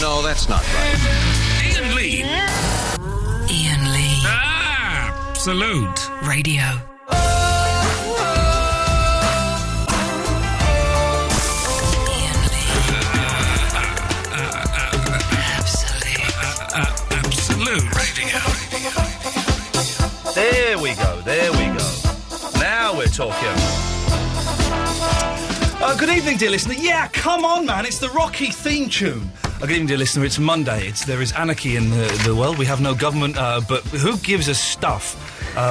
No, that's not right. Iain Lee. Iain Lee. Absolute Radio. Absolute Radio. There we go. Now we're talking. Good evening, dear listener. Yeah, come on, man. It's the Rocky theme tune. Good evening, dear listener. It's Monday. There is anarchy in the world. We have no government, but who gives us stuff?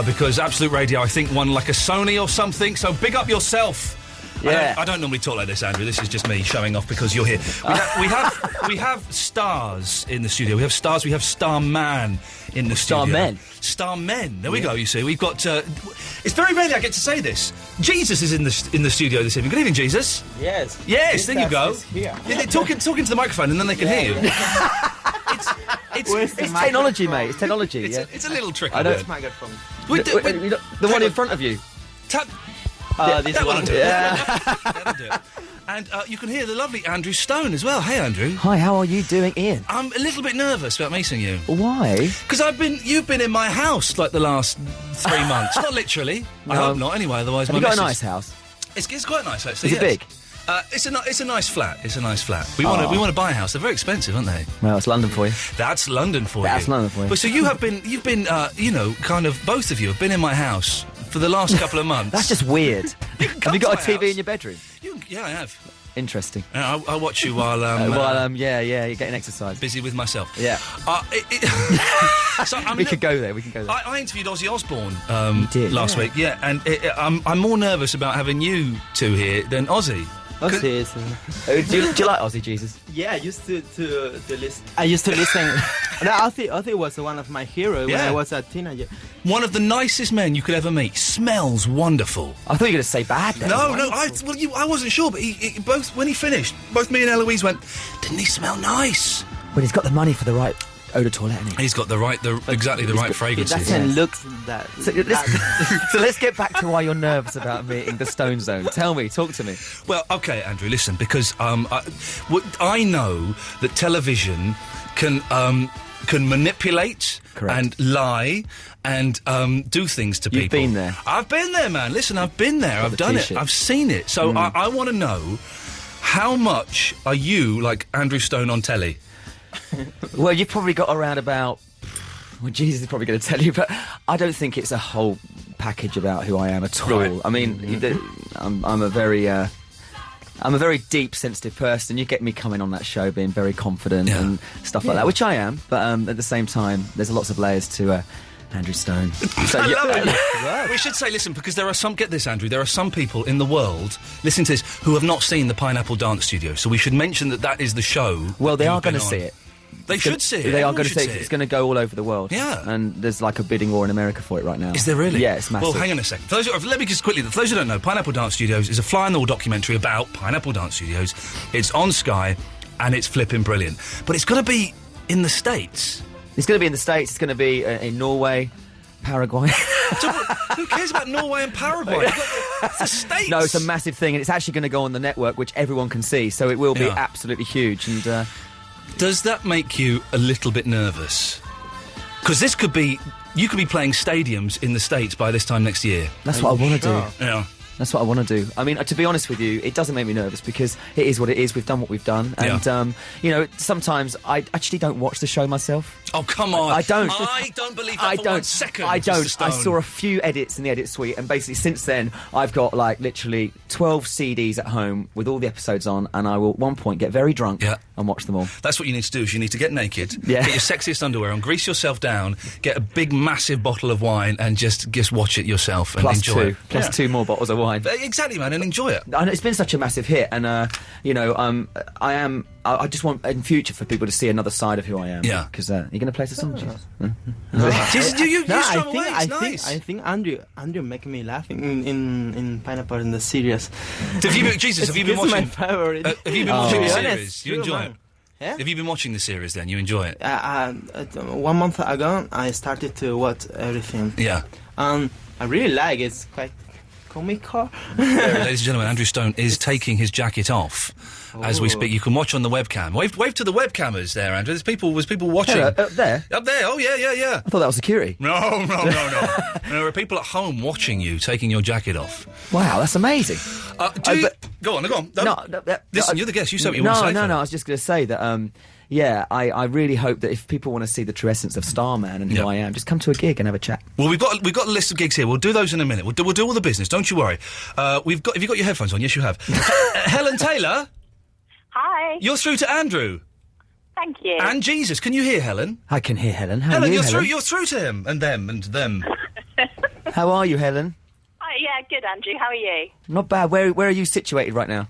Because Absolute Radio, I think, won like a Sony or something. So big up yourself. Yeah. I don't normally talk like this, Andrew. This is just me showing off because you're here. We have stars in the studio. We have stars. We have Starman in the studio. Starmen. There we go. You see, we've got. It's very rarely I get to say this. Jesus is in the studio this evening. Good evening, Jesus. Yes. Yes. There you go. Yeah, talking to the microphone, and then they can hear you. It's technology, mate. It's technology. It's a little tricky. I don't. Word. Microphone. The one in front of you. This one will do. Yeah. That'll do it. And you can hear the lovely Andrew Stone as well. Hey, Andrew. Hi, how are you doing, Ian? I'm a little bit nervous about meeting you. Why? Because you've been in my house like the last 3 months. Not literally. I hope not. Anyway, otherwise Have my you got missus... a nice house? It's quite nice actually. Is it big? It's a nice flat. It's a nice flat. We want to buy a house. They're very expensive, aren't they? Well, it's London for you. That's London for you. That's London for you. But so you've been kind of both of you have been in my house for the last couple of months. That's just weird. Have you got a TV in your bedroom? Yeah, I have. Interesting. I'll watch you while you're getting exercise. Busy with myself. Yeah. So, I mean, we could go there. I interviewed Ozzy Osbourne last week. Yeah, and I'm more nervous about having you two here than Ozzy. Ozzy is. Do you like Ozzy, Jesus? Yeah, I used to listen. I used to listen. No, Ozzy was one of my heroes when I was a teenager. One of the nicest men you could ever meet. Smells wonderful. I thought you were going to say bad. Then. No. I wasn't sure, but when he finished, both me and Eloise went, didn't he smell nice? Well, he's got the money for the right eau de toilette, hasn't he? He's got exactly the right fragrances. It doesn't look that. So let's get back to why you're nervous about meeting the Stone Zone. Talk to me. Well, okay, Andrew, listen, because I know that television can manipulate and lie and do things to people. You've been there. I've been there, man. Listen, I've been there. I've done it. I've seen it. So I want to know, how much are you like Andrew Stone on telly? Well, you've probably got around about... Well, Jesus is probably going to tell you, but I don't think it's a whole package about who I am at all. Right. I mean, I'm a very deep, sensitive person. You get me coming on that show being very confident and stuff like that, which I am, but at the same time, there's lots of layers to Andrew Stone. So, I love it. We should say, listen, because there are some... Get this, Andrew. There are some people in the world, listening to this, who have not seen the Pineapple Dance Studio, so we should mention that is the show. Well, they are going to see it. They should see it. They are going to see it. It's going to go all over the world. Yeah. And there's like a bidding war in America for it right now. Is there really? Yeah, it's massive. Well, hang on a second. Let me just quickly... For those who don't know, Pineapple Dance Studios is a fly-on-the-wall documentary about Pineapple Dance Studios. It's on Sky, and it's flipping brilliant. But it's got to be in the States. It's going to be in the States. It's going to be in Norway, Paraguay. Who cares about Norway and Paraguay? It's the States. No, it's a massive thing, and it's actually going to go on the network, which everyone can see, so it will be absolutely huge. And does that make you a little bit nervous? Because this could be... You could be playing stadiums in the States by this time next year. That's what I want to do. Yeah. That's what I want to do. I mean, to be honest with you, it doesn't make me nervous because it is what it is. We've done what we've done. And, sometimes I actually don't watch the show myself. Oh, come on. I don't. I don't believe that for 1 second. I don't. I saw a few edits in the edit suite, and basically since then, I've got, like, literally 12 CDs at home with all the episodes on, and I will at one point get very drunk and watch them all. That's what you need to do, is you need to get naked, get your sexiest underwear on, grease yourself down, get a big, massive bottle of wine, and just watch it yourself and enjoy it. Plus 2 more bottles of wine. Exactly, man, and enjoy it. And it's been such a massive hit, and, I just want, in future, for people to see another side of who I am. Yeah. Because you're going to play some songs. I think Andrew making me laughing in Pineapple in the series. Have you been watching? My favorite. Have you been watching the series? You enjoy it? Yeah? Have you been watching the series then? You enjoy it? 1 month ago, I started to watch everything. Yeah. I really like it. It's comical. Ladies and gentlemen, Andrew Stone is taking his jacket off as we speak. You can watch on the webcam. Wave to the webcammers there, Andrew. There's people watching. Hello, up there? Up there, oh yeah. I thought that was security. No. There are people at home watching you taking your jacket off. Wow, that's amazing. Go on. No, listen, you're the guest. You say what you want to say. No, I was just going to say that, I really hope that if people want to see the true essence of Starman and who I am, just come to a gig and have a chat. Well, we've got a list of gigs here. We'll do those in a minute. We'll do all the business. Don't you worry. Have you got your headphones on? Yes, you have. Helen Taylor. Hi. You're through to Andrew. Thank you. And Jesus. Can you hear Helen? I can hear Helen. How Helen, are you, Helen? You're through to him and them. How are you, Helen? Hi, yeah, good, Andrew. How are you? Not bad. Where are you situated right now?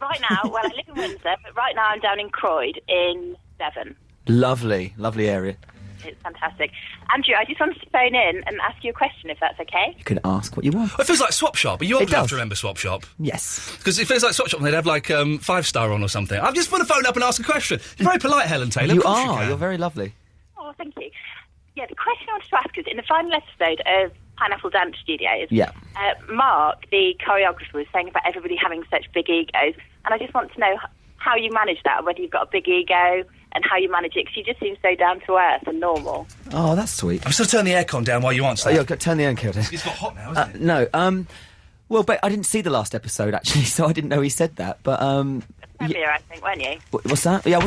Right now, well, I live in Windsor, but right now I'm down in Croyd in Devon. Lovely area. It's fantastic. Andrew, I just wanted to phone in and ask you a question, if that's okay. You can ask what you want. It feels like Swap Shop. Are you old enough to remember Swap Shop? Yes. Because it feels like Swap Shop and they'd have like 5-star on or something. I just want to phone up and ask a question. You're very polite, Helen Taylor. You are. You're very lovely. Oh, thank you. Yeah, the question I wanted to ask is, in the final episode of Pineapple Dance Studios, Mark, the choreographer, was saying about everybody having such big egos, and I just want to know how you manage that, whether you've got a big ego and how you manage it, because you just seem so down to earth and normal. Oh, that's sweet. I'm still turning the aircon down while you answer that. Yeah, turn the aircon down. It's got hot now, isn't it? No, well, but I didn't see the last episode, actually, so I didn't know he said that, but, Premiere, I think, weren't you? What's that? Yeah,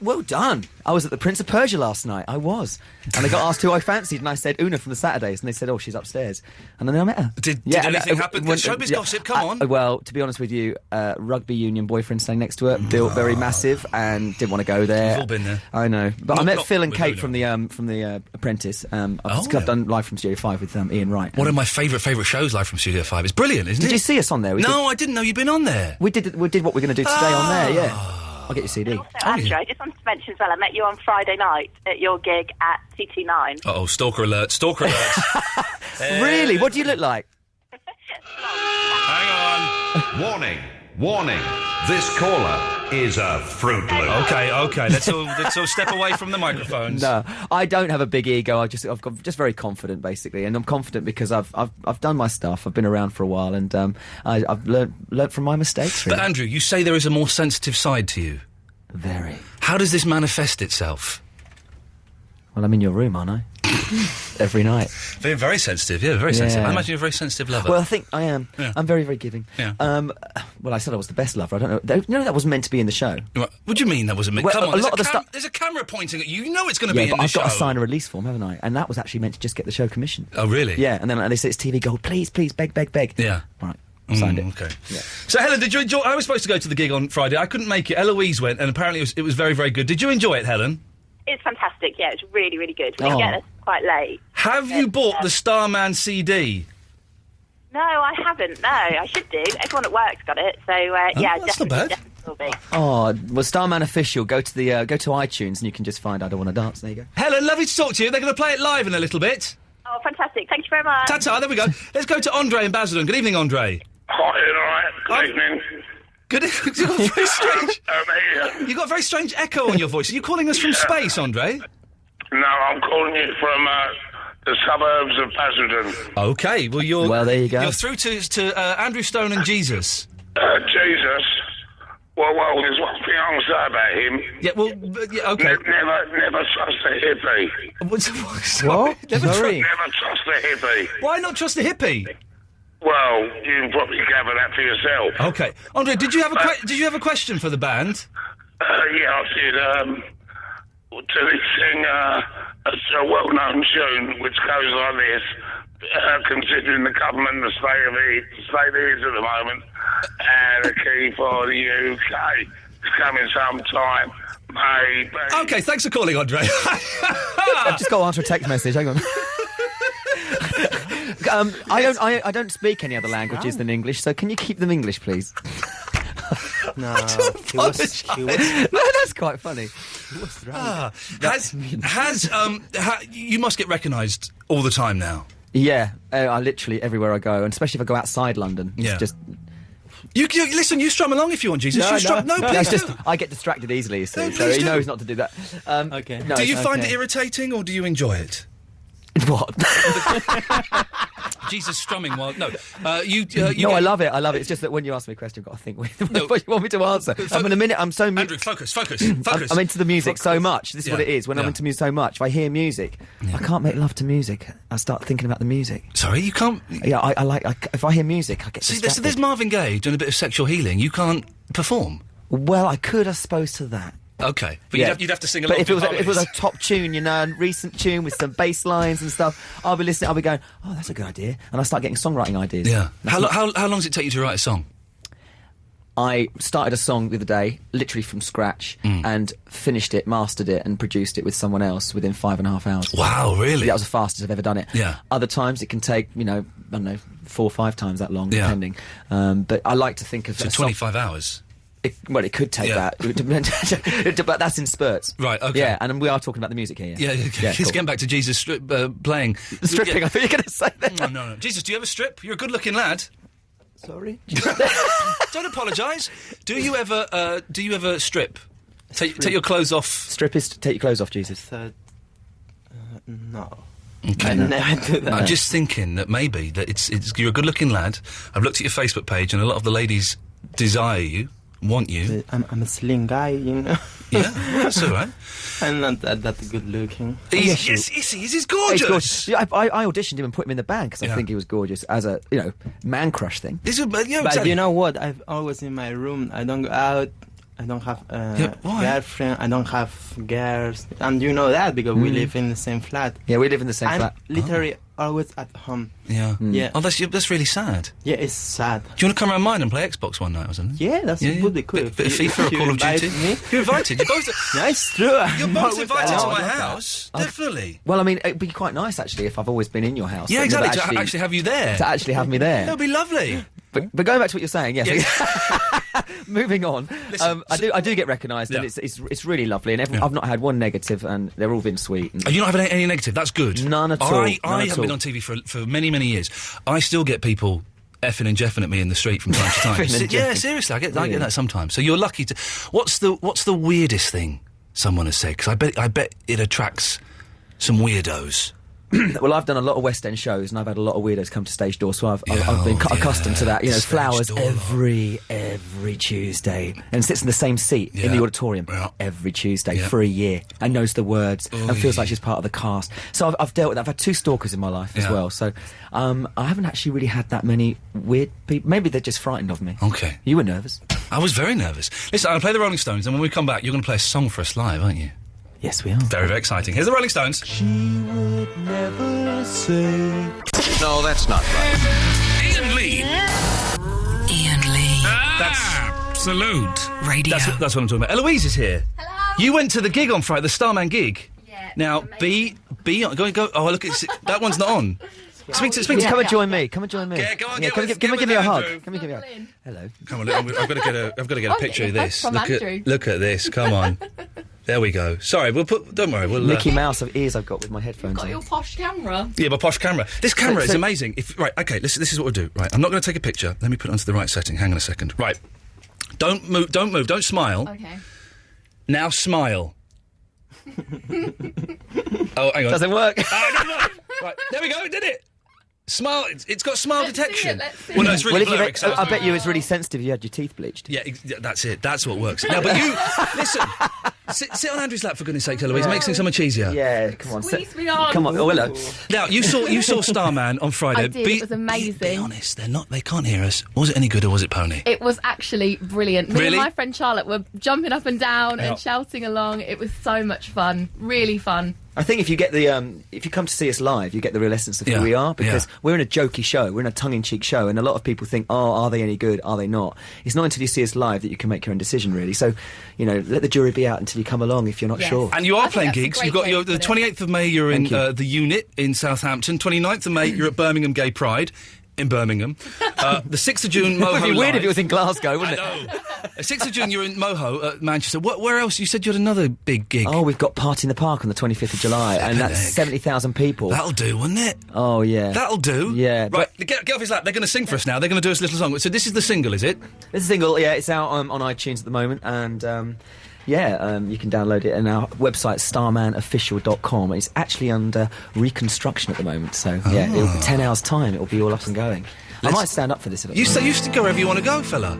well done. I was at the Prince of Persia last night. I was. And I got asked who I fancied, and I said Una from the Saturdays, and they said, oh, she's upstairs. And then I met her. Did anything happen? Showbiz gossip, come on. Well, to be honest with you, rugby union boyfriend staying next to her, built very massive, and didn't want to go there. We've all been there. I know. But I met Phil and Kate from the Apprentice. I've done Live from Studio 5 with Ian Wright. One of my favourite shows, Live from Studio 5. It's brilliant, isn't it? Did you see us on there? No, I didn't know you'd been on there. We did what we're going to do today on there, yeah. I'll get your CD. Also, Andrew, I just wanted to mention as well, I met you on Friday night at your gig at CT9. Uh-oh, stalker alert. Really? What do you look like? Hang on. Warning. This caller is a Fruit Loop. Okay. Let's all step away from the microphones. No, I don't have a big ego. I've got just very confident, basically, and I'm confident because I've done my stuff. I've been around for a while, and I've learnt from my mistakes. Really. But Andrew, you say there is a more sensitive side to you. Very. How does this manifest itself? Well, I'm in your room, aren't I? Every night. Very sensitive, very sensitive. I imagine you're a very sensitive lover. Well, I think I am. Yeah. I'm very, very giving. Yeah. Well, I said I was the best lover. I don't know. You know that wasn't meant to be in the show. What do you mean that wasn't meant? Well, Come on, a lot of the stuff. There's a camera pointing at you. You know it's going to be in but the I've show. got to sign a release form, haven't I? And that was actually meant to just get the show commissioned. Oh, really? Yeah, and then they said it's TV Gold. Please, beg. Yeah. Right. Signed it. Okay. Yeah. So, Helen, did you enjoy... I was supposed to go to the gig on Friday. I couldn't make it. Eloise went, and apparently it was very, very good. Did you enjoy it, Helen? It's fantastic, yeah, it's really, really good. We didn't get there quite late. Have you bought the Starman CD? No, I haven't, no. I should do. Everyone at work's got it, so, yeah, that's not definitely bad. will be. Oh, well, Starman Official, go to iTunes and you can just find I Don't Want to Dance. There you go. Helen, lovely to talk to you. They're going to play it live in a little bit. Oh, fantastic. Thank you very much. Ta-ta, there we go. Let's go to Andre in Basildon. Good evening, Andre. Hi, all right. Good evening. Good. You got very strange. You got a very strange echo on your voice. Are you calling us from space, Andre? No, I'm calling you from the suburbs of Basildon. Okay, well there you go. You're through to Andrew Stone and Jesus. Jesus. Well, there's one thing I can say about him. Yeah, well, okay. Never trust a hippie. What? Sorry? Never trust a hippie. Why not trust a hippie? Well, you can probably gather that for yourself. Okay, Andre, did you have a question for the band? Yeah, I did. To sing a well-known tune which goes like this. Considering the government, the state it is at the moment, and the key for the UK is coming sometime. Maybe. Okay, thanks for calling, Andre. I've just got to answer a text message. Hang on. I don't speak any other languages than English, so can you keep them English, please? No, he was. No, that's quite funny. He was drunk. You must get recognised all the time now. Yeah, I literally everywhere I go, and especially if I go outside London. It's just. You listen. You strum along if you want, Jesus. No, please just do. I get distracted easily, you see, No, so please he do. knows not to do that. Okay. Do you find it irritating or do you enjoy it? What? Jesus strumming while... No, I love it. I love it. It's just that when you ask me a question, I've got to think what you want me to answer. In a minute, I'm so... Andrew, focus. I'm into the music so much. This is what it is. When I'm into music so much, if I hear music, I can't make love to music. I start thinking about the music. Sorry, you can't... Yeah, if I hear music, I get distracted. So there's Marvin Gaye doing a bit of sexual healing. You can't perform? Well, I could, I suppose, to that. Okay, but you'd have to sing along. But if it was a top tune, a recent tune with some bass lines and stuff, I'll be listening, I'll be going, oh, that's a good idea. And I start getting songwriting ideas. Yeah. How long does it take you to write a song? I started a song the other day, literally from scratch, and finished it, mastered it, and produced it with someone else within 5.5 hours. Wow, really? That was the fastest I've ever done it. Yeah. Other times it can take, I don't know, 4 or 5 times that long, depending. But I like to think of... So 25 hours? It could take that. But that's in spurts. Right, okay. Yeah, and we are talking about the music here. Yeah, cool. Getting back to Jesus playing. Stripping, I thought you were going to say that. No. Jesus, do you ever strip? You're a good-looking lad. Sorry? Don't apologise. Do you ever strip? Take your clothes off? Strip is to take your clothes off, Jesus. No. Okay. I never do that. I'm just thinking that maybe that it's you're a good-looking lad. I've looked at your Facebook page, and a lot of the ladies desire you, want you. I'm a slim guy, Yeah, well, that's all right. I'm not that good-looking. He's gorgeous. Yeah, I auditioned him and put him in the band because I think he was gorgeous as a man crush thing. But you know what? I've always in my room. I don't go out. I don't have a girlfriend. I don't have girls, and you know that because we live in the same flat. Yeah, we live in the same flat. I'm literally always at home. Yeah. Yeah. Oh, that's really sad. Yeah, it's sad. Do you want to come around mine and play Xbox one night or something? Yeah, that's would be cool. Bit of FIFA or Call of Duty. You're invited. You're both. Nice, true. You're both invited to my house. Definitely. Well, I mean, it'd be quite nice actually if I've always been in your house. Yeah, exactly. To actually have you there. To actually have me there. That'd be lovely. But going back to what you're saying, yes. Yeah. Moving on, Listen, I do get recognised, and it's really lovely. And I've not had one negative, and they've all been sweet. You not having any negative? That's good. None at all. I haven't been on TV for many years. I still get people effing and jeffing at me in the street from time to time. Yeah, seriously, I get that sometimes. So you're lucky to. What's the weirdest thing someone has said? Because I bet it attracts some weirdos. Well, I've done a lot of West End shows, and I've had a lot of weirdos come to stage door, so I've been accustomed to that. Flowers every Tuesday, and sits in the same seat in the auditorium every Tuesday for a year, and knows the words and feels like she's part of the cast. So I've dealt with that. I've had 2 stalkers in my life as well. So I haven't actually really had that many weird people. Maybe they're just frightened of me. Okay, you were nervous. I was very nervous. Listen, I'll play the Rolling Stones, and when we come back, you're going to play a song for us live, aren't you? Yes, we are. Very, very exciting. Here's the Rolling Stones. She would never say. No, that's not right. Iain Lee. Iain Lee. Absolute Radio. That's what I'm talking about. Eloise is here. Hello. You went to the gig on Friday, the Starman gig. Yeah. Now, be on. Go. Oh, look, that one's not on. Speak to. Come and join me. Come and join me. Yeah, go on. Give me a hug. Come and give me a hug. Hello. Come on, I've got to get a picture of this. Andrew. Look at this. Come on. There we go. Sorry, don't worry. We'll Mickey Mouse of ears I've got with my headphones Got on. your posh camera. Yeah, my posh camera. This camera is amazing. Okay, this is what we'll do. Right, I'm not going to take a picture. Let me put it onto the right setting. Hang on a second. Right. Don't move. Don't smile. Okay. Now smile. Oh, hang on. Doesn't work. Right, there we go. Did it? Smile. It's got smile Let's detection. see it. Well, no, it's really blurry. I bet you it's really sensitive. You had your teeth bleached. Yeah, that's it. That's what works. Now, but you listen. Sit on Andrew's lap for goodness' sake, Eloise. Make things so much easier. Yeah, come on. Squeeze me on. Come on. Oh, hello. Now you saw Starman on Friday. I did. It was amazing. Be honest. They can't hear us. Was it any good or was it pony? It was actually brilliant. Me Really? and my friend Charlotte were jumping up and down and shouting along. It was so much fun. Really fun. I think if you get the if you come to see us live, you get the real essence of who we are, because we're in a jokey show, we're in a tongue-in-cheek show, and a lot of people think, oh, are they any good? Are they not? It's not until you see us live that you can make your own decision, really. So, let the jury be out until you come along if you're not sure. And you are playing gigs. You've got the 28th of May. You're in the Unit in Southampton. 29th of May. You're at Birmingham Gay Pride. In Birmingham. The 6th of June, Moho. It would be weird if it was in Glasgow, wouldn't it? I know. 6th of June, you're in Moho at Manchester. Where else? You said you had another big gig. Oh, we've got Party in the Park on the 25th of July, and that's 70,000 people. That'll do, wouldn't it? Oh, yeah. That'll do. Yeah. Right, get off his lap. They're going to sing for us now. They're going to do us a little song. So this is the single, is it? This is a single, yeah. It's out on iTunes at the moment, and Yeah, you can download it, and our website starmanofficial.com. It's actually under reconstruction at the moment, so yeah, it'll be 10 hours time. It'll be all up and going. I might stand up for this. You used to go wherever you want to go, fella.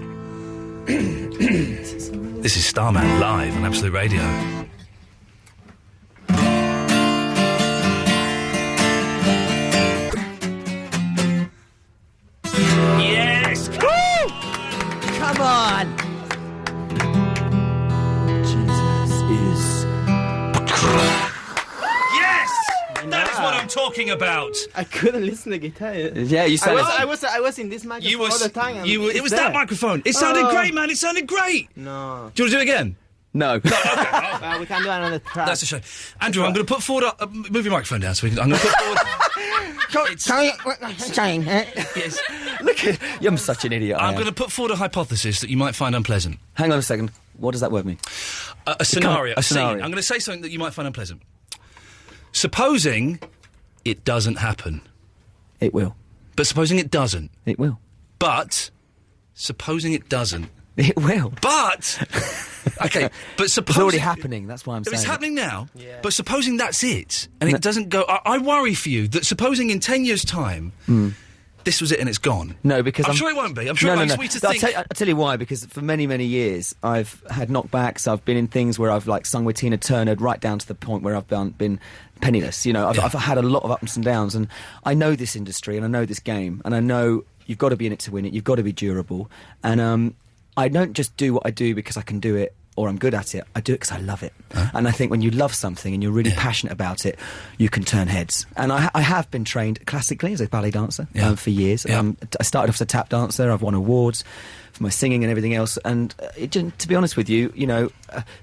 This is Starman live on Absolute Radio. Yes! Woo! Come on! Jesus is... Yes! That is what I'm talking about. I couldn't listen to the guitar. Yeah, you sounded... I was in this microphone all the time. And it was that microphone. It sounded great, man. It sounded great. No. Do you want to do it again? No. Okay. Well, we can do another track. That's a shame. Andrew, I'm going to put forward... move your microphone down so I'm going to put forward... Yes. Look at... I'm such an idiot. I'm going to put forward a hypothesis that you might find unpleasant. Hang on a second. What does that word mean? A scenario. A scenario. I'm going to say something that you might find unpleasant. Supposing it doesn't happen. It will. But supposing it doesn't. It will. But supposing it doesn't. It will. But... Okay, but supposing... It's already happening, that's why I'm saying it's happening now, yeah. But supposing that's it, and it doesn't go... I worry for you that supposing in 10 years' time, this was it and it's gone. No, because I'm sure it won't be. I'm sure it won't be to think... I'll tell you why, because for many, many years, I've had knockbacks, I've been in things where I've, like, sung with Tina Turner right down to the point where I've been penniless, you know. I've had a lot of ups and downs, and I know this industry, and I know this game, and I know you've got to be in it to win it, you've got to be durable, and I don't just do what I do because I can do it or I'm good at it. I do it because I love it. And I think when you love something and you're really passionate about it, you can turn heads. And I have been trained classically as a ballet dancer for years. I started off as a tap dancer. I've won awards for my singing and everything else. And to be honest with you, you know,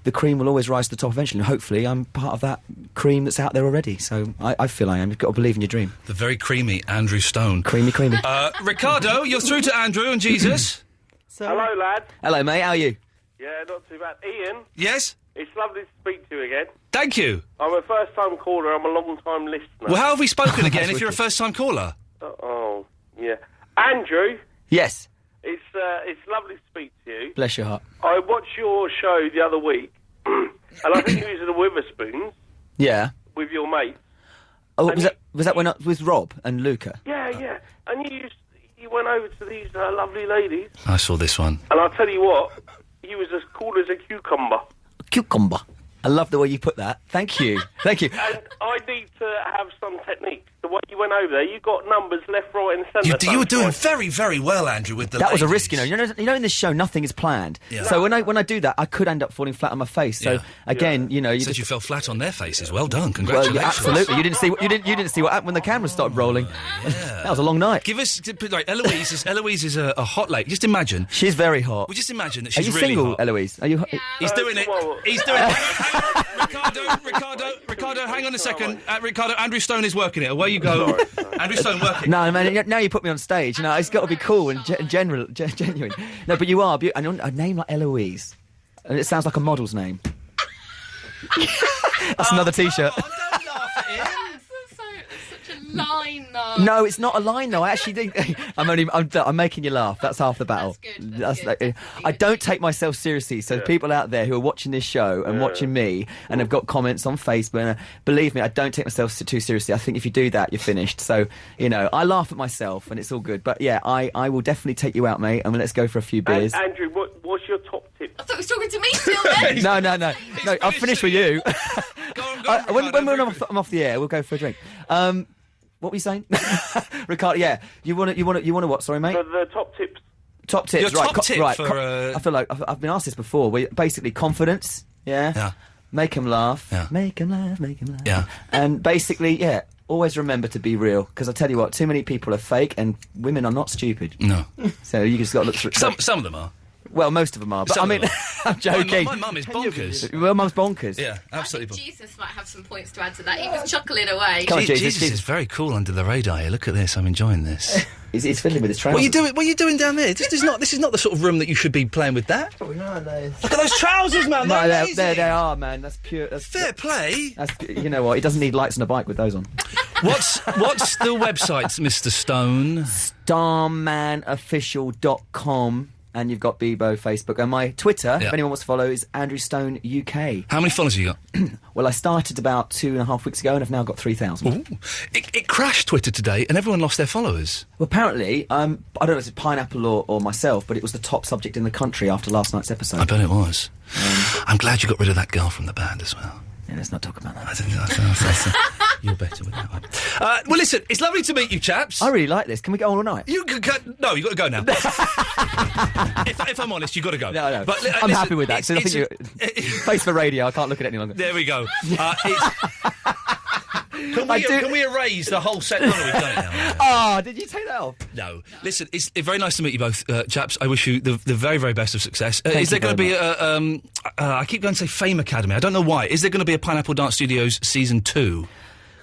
the cream will always rise to the top eventually. And hopefully I'm part of that cream that's out there already. So I feel I am. You've got to believe in your dream. The very creamy Andrew Stone. Creamy. Ricardo, you're through to Andrew and Jesus. Hello, lad. Hello, mate. How are you? Yeah, not too bad. Iain? Yes? It's lovely to speak to you again. Thank you. I'm a first-time caller. I'm a long-time listener. Well, how have we spoken again if you're a first-time caller? Oh, yeah. Andrew? Yes? It's lovely to speak to you. Bless your heart. I watched your show the other week, and I think you was at the Witherspoons. Yeah. With your mates. Oh, was that when I was Rob and Luca? Yeah. And you went over to these lovely ladies. I saw this one. And I'll tell you what, he was as cool as a cucumber. Cucumber. I love the way you put that. Thank you. Thank you. And I need to have some technique. The way you went over there, you got numbers left, right and centre. You were doing very, very well, Andrew, with the That ladies. was a risk, you know. You know, in this show, nothing is planned. Yeah. So when I do that, I could end up falling flat on my face. So again, you know, you you fell flat on their faces. Well done. Congratulations. Well, absolutely. You didn't see what happened when the camera stopped rolling. Yeah. That was a long night. Give us like Eloise is a hot lady. Just imagine. She's very hot. Well, just imagine that she's really single, hot. Eloise? Are you? Yeah. He's doing it. He's doing it. Ricardo, hang on a second. Ricardo, Andrew Stone is working it. Away you go. Andrew Stone working. No, man. Now you put me on stage. You know, it's got to be cool and genuine. No, but you are. And a name like Eloise, and it sounds like a model's name. That's another T-shirt. Don't laugh at him. It's such a line, though. No, it's not a line, though. I actually think I'm making you laugh. That's half the battle. That's good. I don't take myself seriously. So people out there who are watching this show and watching me and have got comments on Facebook, and believe me, I don't take myself too seriously. I think if you do that, you're finished. So you know, I laugh at myself, and it's all good. But yeah, I will definitely take you out, mate, and let's go for a few beers. Andrew, what's your top tip? I thought he was talking to me still then. No. I'll finish with you. Go on, when I'm off the air, we'll go for a drink. What were you saying, Ricardo? Yeah, you want to what? Sorry, mate. The top tips. Top tips, Your right? top tip for, I feel like I've been asked this before. Basically, confidence. Yeah. Make them laugh. Yeah. Make them laugh. Make them laugh. Yeah. And basically, always remember to be real. Because I tell you what, too many people are fake, and women are not stupid. No. So you just got to look through. Some of them are. Well, most of them are. But Some I mean, I'm joking. My mum is bonkers. Well, mum's bonkers. Yeah, absolutely. Jesus might have some points to add to that. He was chuckling away. Come on, Jesus is very cool under the radar here. Look at this. I'm enjoying this. He's fiddling with his trousers. What are you doing down there? This is not the sort of room that you should be playing with that. Oh, no. Look at those trousers, man. No, They're there they are, man. That's pure. That's fair play. You know what? He doesn't need lights on a bike with those on. What's the website, Mr. Stone? Starmanofficial.com. and you've got Bebo Facebook, and my Twitter, if anyone wants to follow, is Andrew Stone UK. How many followers have you got? Well, I started about 2.5 weeks ago, and I've now got 3,000. It crashed Twitter today, and everyone lost their followers. Well, apparently, I don't know if it's Pineapple or myself, but it was the top subject in the country after last night's episode. I bet it was. I'm glad you got rid of that girl from the band as well. Yeah, let's not talk about that. I think you're better with that one. Well, listen, it's lovely to meet you, chaps. I really like this. Can we go on all night? No, you've got to go now. if I'm honest, you've got to go. No. But, I'm happy with that. So I think face for radio, I can't look at it any longer. There we go. Can we erase the whole set? No, we've done it now. Oh, did you take that off? No. Listen, it's very nice to meet you both, chaps. I wish you the very, very best of success. Is there going to be I keep going to say Fame Academy. I don't know why. Is there going to be a Pineapple Dance Studios Season 2?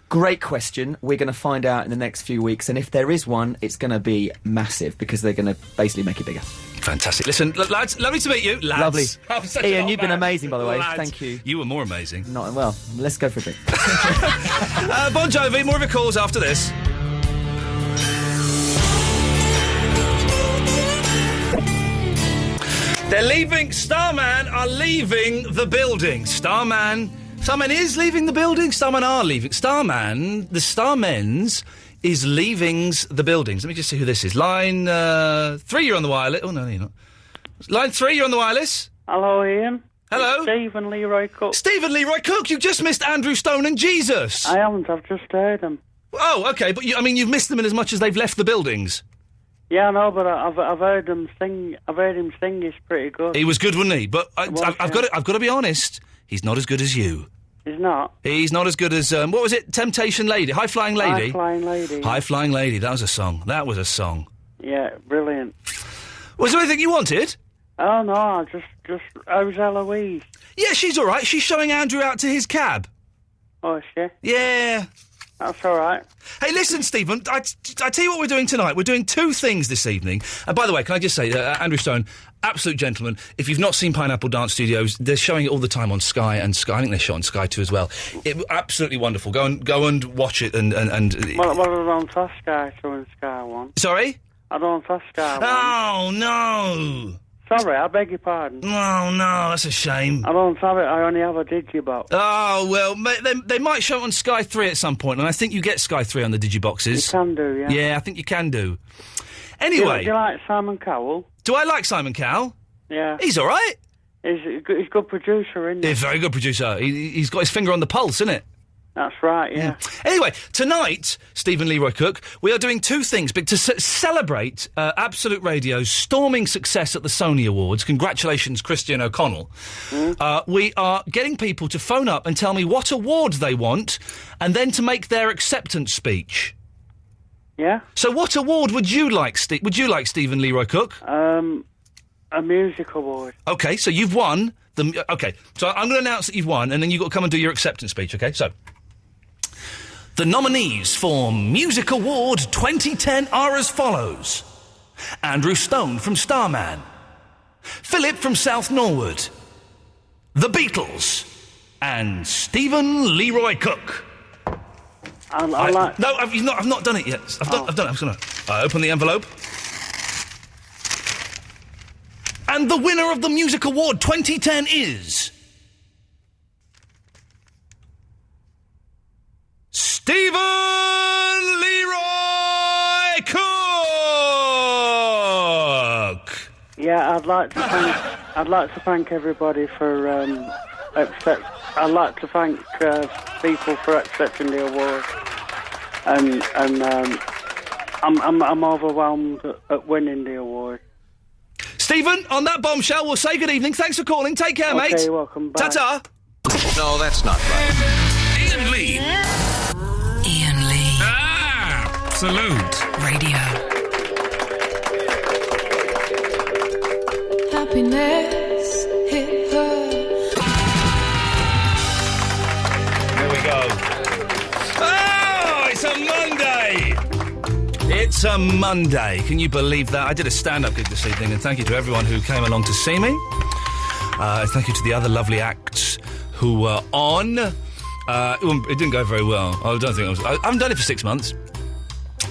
Great question. We're going to find out in the next few weeks, and if there is one, it's going to be massive, because they're going to basically make it bigger. Fantastic. Listen, lads, lovely to meet you. Lads. Lovely. Iain, you've been man. amazing, by the way. Lads. Thank you. You were more amazing. Well, let's go for a drink. Bon Jovi, more of your calls after this. They're leaving. Starman are leaving the building. Starman is leaving the building. Starman are leaving. The Starmen's is leaving the buildings. Let me just see who this is. Line 3, you're on the wireless. Oh, no, you're not. Line 3, you're on the wireless. Hello, Iain. Hello. It's Stephen Leroy Cook. Stephen Leroy Cook, you just missed Andrew Stone and Jesus. I haven't, I've just heard them. Oh, OK, but you've missed them in as much as they've left the buildings. Yeah, I know, but I've heard him sing. I've heard him sing. He's pretty good. He was good, wasn't he? But I've got to be honest. He's not as good as you. He's not. He's not as good as what was it? Temptation Lady, High Flying Lady. High Flying Lady. High Flying Lady. That was a song. Yeah, brilliant. Was there anything you wanted? Oh no, just how's Eloise? Yeah, she's all right. She's showing Andrew out to his cab. Oh, is she? Yeah. That's all right. Hey, listen, Stephen, I tell you what we're doing tonight. We're doing 2 things this evening. And by the way, can I just say, Andrew Stone, absolute gentleman. If you've not seen Pineapple Dance Studios, they're showing it all the time on Sky, and Sky, I think they show it on Sky 2 as well. Absolutely wonderful. Go and watch it and Well, I don't trust Sky 2 and Sky 1. Sorry? I don't trust Sky 1. Oh, no. Sorry, I beg your pardon. Oh, no, that's a shame. I don't have it, I only have a Digibox. Oh, well, they might show it on Sky 3 at some point, and I think you get Sky 3 on the Digiboxes. You can do, yeah. Yeah, I think you can do. Anyway... Do you like Simon Cowell? Do I like Simon Cowell? Yeah. He's all right. He's a good producer, isn't he? He's a very good producer. He's got his finger on the pulse, isn't it? That's right, yeah. Anyway, tonight, Stephen Leroy Cook, we are doing 2 things to celebrate Absolute Radio's storming success at the Sony Awards. Congratulations, Christian O'Connell. We are getting people to phone up and tell me what award they want, and then to make their acceptance speech. Yeah. So, what award would you like, Stephen Leroy Cook? A music award. Okay, so you've won. Okay, so I'm going to announce that you've won, and then you've got to come and do your acceptance speech, okay? So, the nominees for Music Award 2010 are as follows. Andrew Stone from Starman. Philip from South Norwood. The Beatles. And Stephen Leroy Cook. I like... No, I've not done it yet. I've done it. I'm just going to open the envelope. And the winner of the Music Award 2010 is... Stephen Leroy Cook! Yeah, I'd like to thank everybody for I'd like to thank people for accepting the award, and I'm overwhelmed at winning the award. Stephen, on that bombshell, we'll say good evening. Thanks for calling. Take care, mate. Okay, you're welcome. Bye. Ta-ta. No, that's not right. Iain Lee. Iain Lee. Absolute Radio. Happiness hit her. Here we go. Oh, it's a Monday. It's a Monday. Can you believe that? I did a stand-up gig this evening, and thank you to everyone who came along to see me. Thank you to the other lovely acts who were on. It didn't go very well. I haven't done it for 6 months.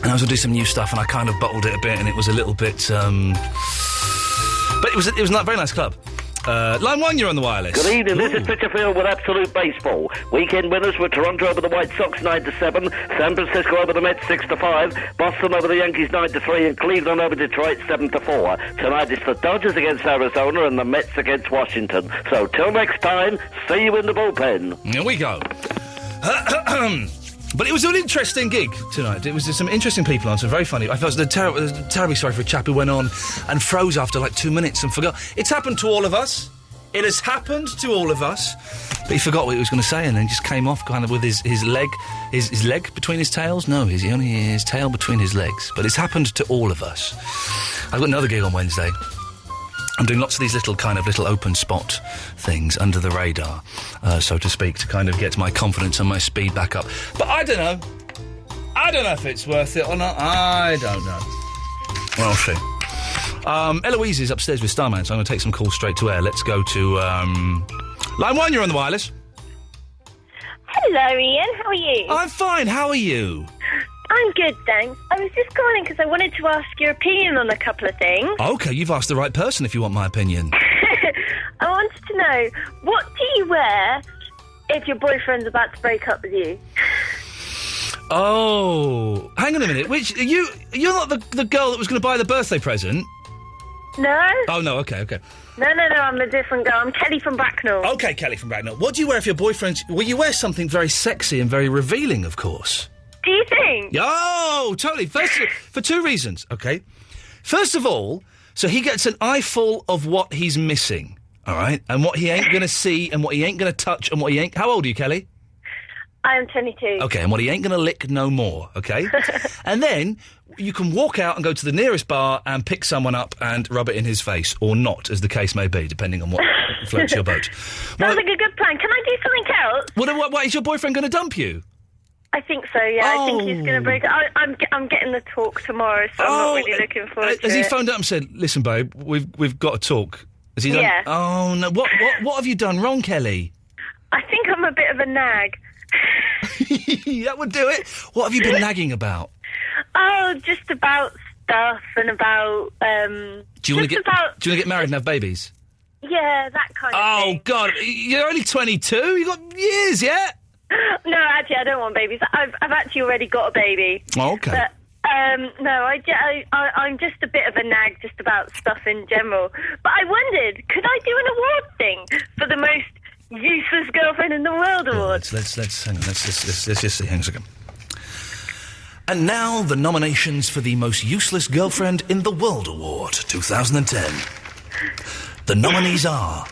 And I was going to do some new stuff, and I kind of bottled it a bit, and it was a little bit, But it was a very nice club. Line 1, you're on the wireless. Good evening, this is Pitcherfield with Absolute Baseball. Weekend winners were Toronto over the White Sox 9-7, San Francisco over the Mets 6-5, Boston over the Yankees 9-3, and Cleveland over Detroit 7-4. Tonight it's the Dodgers against Arizona and the Mets against Washington. So till next time, see you in the bullpen. Here we go. But it was an interesting gig tonight. It was some interesting people on, so very funny. I felt terribly sorry for a chap who went on and froze after like 2 minutes and forgot. It's happened to all of us. It has happened to all of us. But he forgot what he was going to say and then just came off kind of with his leg between his tails. No, his tail between his legs. But it's happened to all of us. I've got another gig on Wednesday. I'm doing lots of these little open spot things under the radar, so to speak, to kind of get my confidence and my speed back up. But I don't know. I don't know if it's worth it or not. I don't know. Well, I'll see. Eloise is upstairs with Starman, so I'm going to take some calls straight to air. Let's go to line 1, you're on the wireless. Hello, Ian. How are you? I'm fine. How are you? I'm good, thanks. I was just calling because I wanted to ask your opinion on a couple of things. OK, you've asked the right person if you want my opinion. I wanted to know, what do you wear if your boyfriend's about to break up with you? Oh, hang on a minute. You're not the girl that was going to buy the birthday present? No. Oh, no, OK. No, I'm a different girl. I'm Kelly from Bracknell. OK, Kelly from Bracknell. What do you wear if your boyfriend's... Well, you wear something very sexy and very revealing, of course. Do you think? Oh, totally. First, for 2 reasons, OK? First of all, so he gets an eyeful of what he's missing, all right? And what he ain't going to see and what he ain't going to touch and what he ain't... How old are you, Kelly? I am 22. OK, and what he ain't going to lick no more, OK? And then you can walk out and go to the nearest bar and pick someone up and rub it in his face, or not, as the case may be, depending on what floats your boat. Sounds like a good plan. Can I do something else? What, is your boyfriend going to dump you? I think so, yeah. I think he's going to break up. I'm getting the talk tomorrow, so I'm not really looking forward to it. Has he phoned up and said, listen, babe, we've got to talk? Has he done? Yeah. Oh, no. What have you done wrong, Kelly? I think I'm a bit of a nag. That would do it. What have you been nagging about? Oh, just about stuff and about... Do you want to get married and have babies? Yeah, that kind of thing. Oh, God. You're only 22? You've got years yet? No, actually, I don't want babies. I've actually already got a baby. Oh, OK. But, no, I'm just a bit of a nag just about stuff in general. But I wondered, could I do an award thing for the most useless girlfriend in the world award? Let's hang on. Let's just see. Hang on a second. And now the nominations for the most useless girlfriend in the world award 2010. The nominees are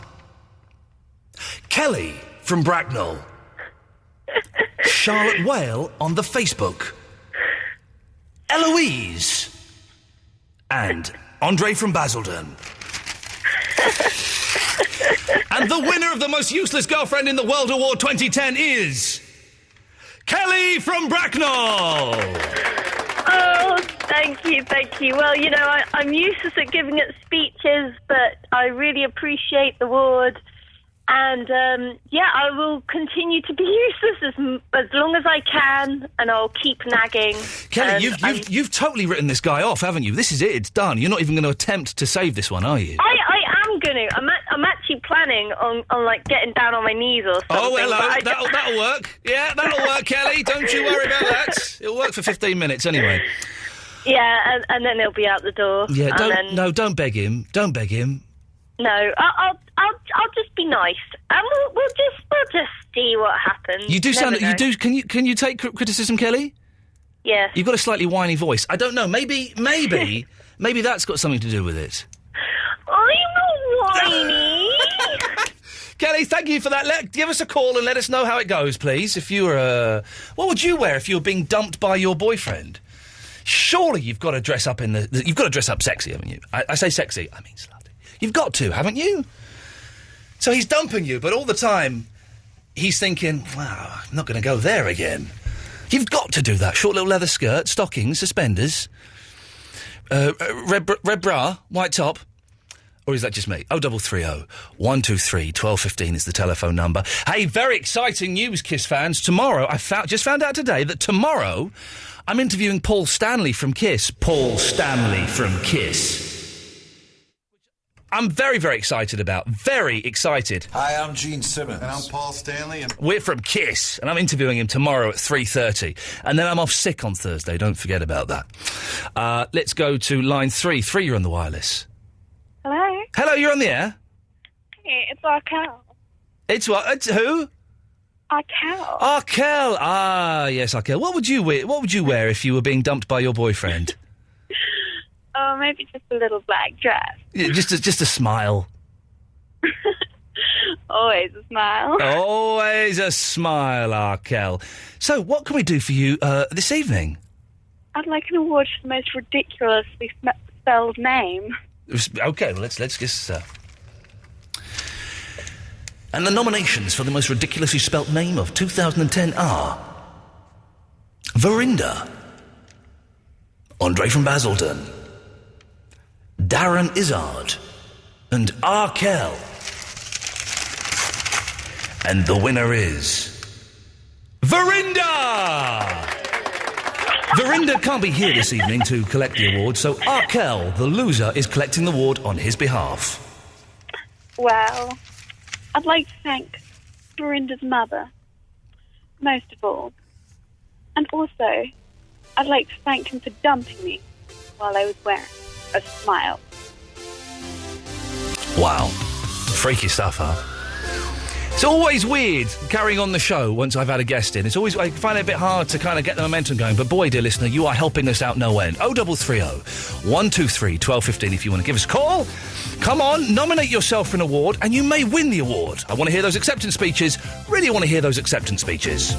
Kelly from Bracknell, Charlotte Whale on the Facebook, Eloise, and Andre from Basildon. And the winner of the most useless girlfriend in the world award 2010 is Kelly from Bracknell. Oh, thank you. Well, you know, I'm useless at giving it speeches, but I really appreciate the award. And, I will continue to be useless as long as I can, and I'll keep nagging. Kelly, you've totally written this guy off, haven't you? This is it. It's done. You're not even going to attempt to save this one, are you? I am going to. I'm actually planning on like, getting down on my knees or something. Oh, hello. That'll work. Yeah, that'll work, Kelly. Don't you worry about that. It'll work for 15 minutes anyway. Yeah, and then he'll be out the door. Yeah, don't beg him. Don't beg him. No, I'll just be nice, and we'll just see what happens. You do sound. You do. Can you take criticism, Kelly? Yes. You've got a slightly whiny voice. I don't know. Maybe that's got something to do with it. I'm not whiny. Kelly, thank you for that. Give us a call and let us know how it goes, please. If you were, what would you wear if you were being dumped by your boyfriend? Surely you've got to dress up you've got to dress up sexy, haven't you? I say sexy, I mean slutty. You've got to, haven't you? So he's dumping you, but all the time he's thinking, wow, I'm not going to go there again. You've got to do that. Short little leather skirt, stockings, suspenders, red bra, white top. Or is that just me? 0330 123 1215 is the telephone number. Hey, very exciting news, Kiss fans. Tomorrow, just found out today that tomorrow I'm interviewing Paul Stanley from Kiss. Paul Stanley from Kiss. I'm very, very excited about. Very excited. Hi, I'm Gene Simmons. And I'm Paul Stanley. And we're from KISS, and I'm interviewing him tomorrow at 3:30. And then I'm off sick on Thursday. Don't forget about that. Let's go to line 3. 3, you're on the wireless. Hello? Hello, you're on the air. Hey, it's Arkell. It's what? It's who? Arkell. Arkell. Ah, yes, Arkell. What would you wear if you were being dumped by your boyfriend? Oh, maybe just a little black dress. Yeah, just a smile. Always a smile. Always a smile, Arkell. So, what can we do for you this evening? I'd like an award for the most ridiculously spelled name. Okay, well, let's guess. And the nominations for the most ridiculously spelt name of 2010 are Verinda, Andre from Basildon, Darren Izzard, and Arkell. And the winner is Verinda! Verinda can't be here this evening to collect the award, so Arkell, the loser, is collecting the award on his behalf. Well, I'd like to thank Verinda's mother, most of all. And also, I'd like to thank him for dumping me while I was wearing a smile. Wow. Freaky stuff, huh? It's always weird carrying on the show once I've had a guest in. I find it a bit hard to kind of get the momentum going. But boy, dear listener, you are helping us out no end. 0330 123 1215 if you want to give us a call. Come on, nominate yourself for an award and you may win the award. I want to hear those acceptance speeches. Really want to hear those acceptance speeches.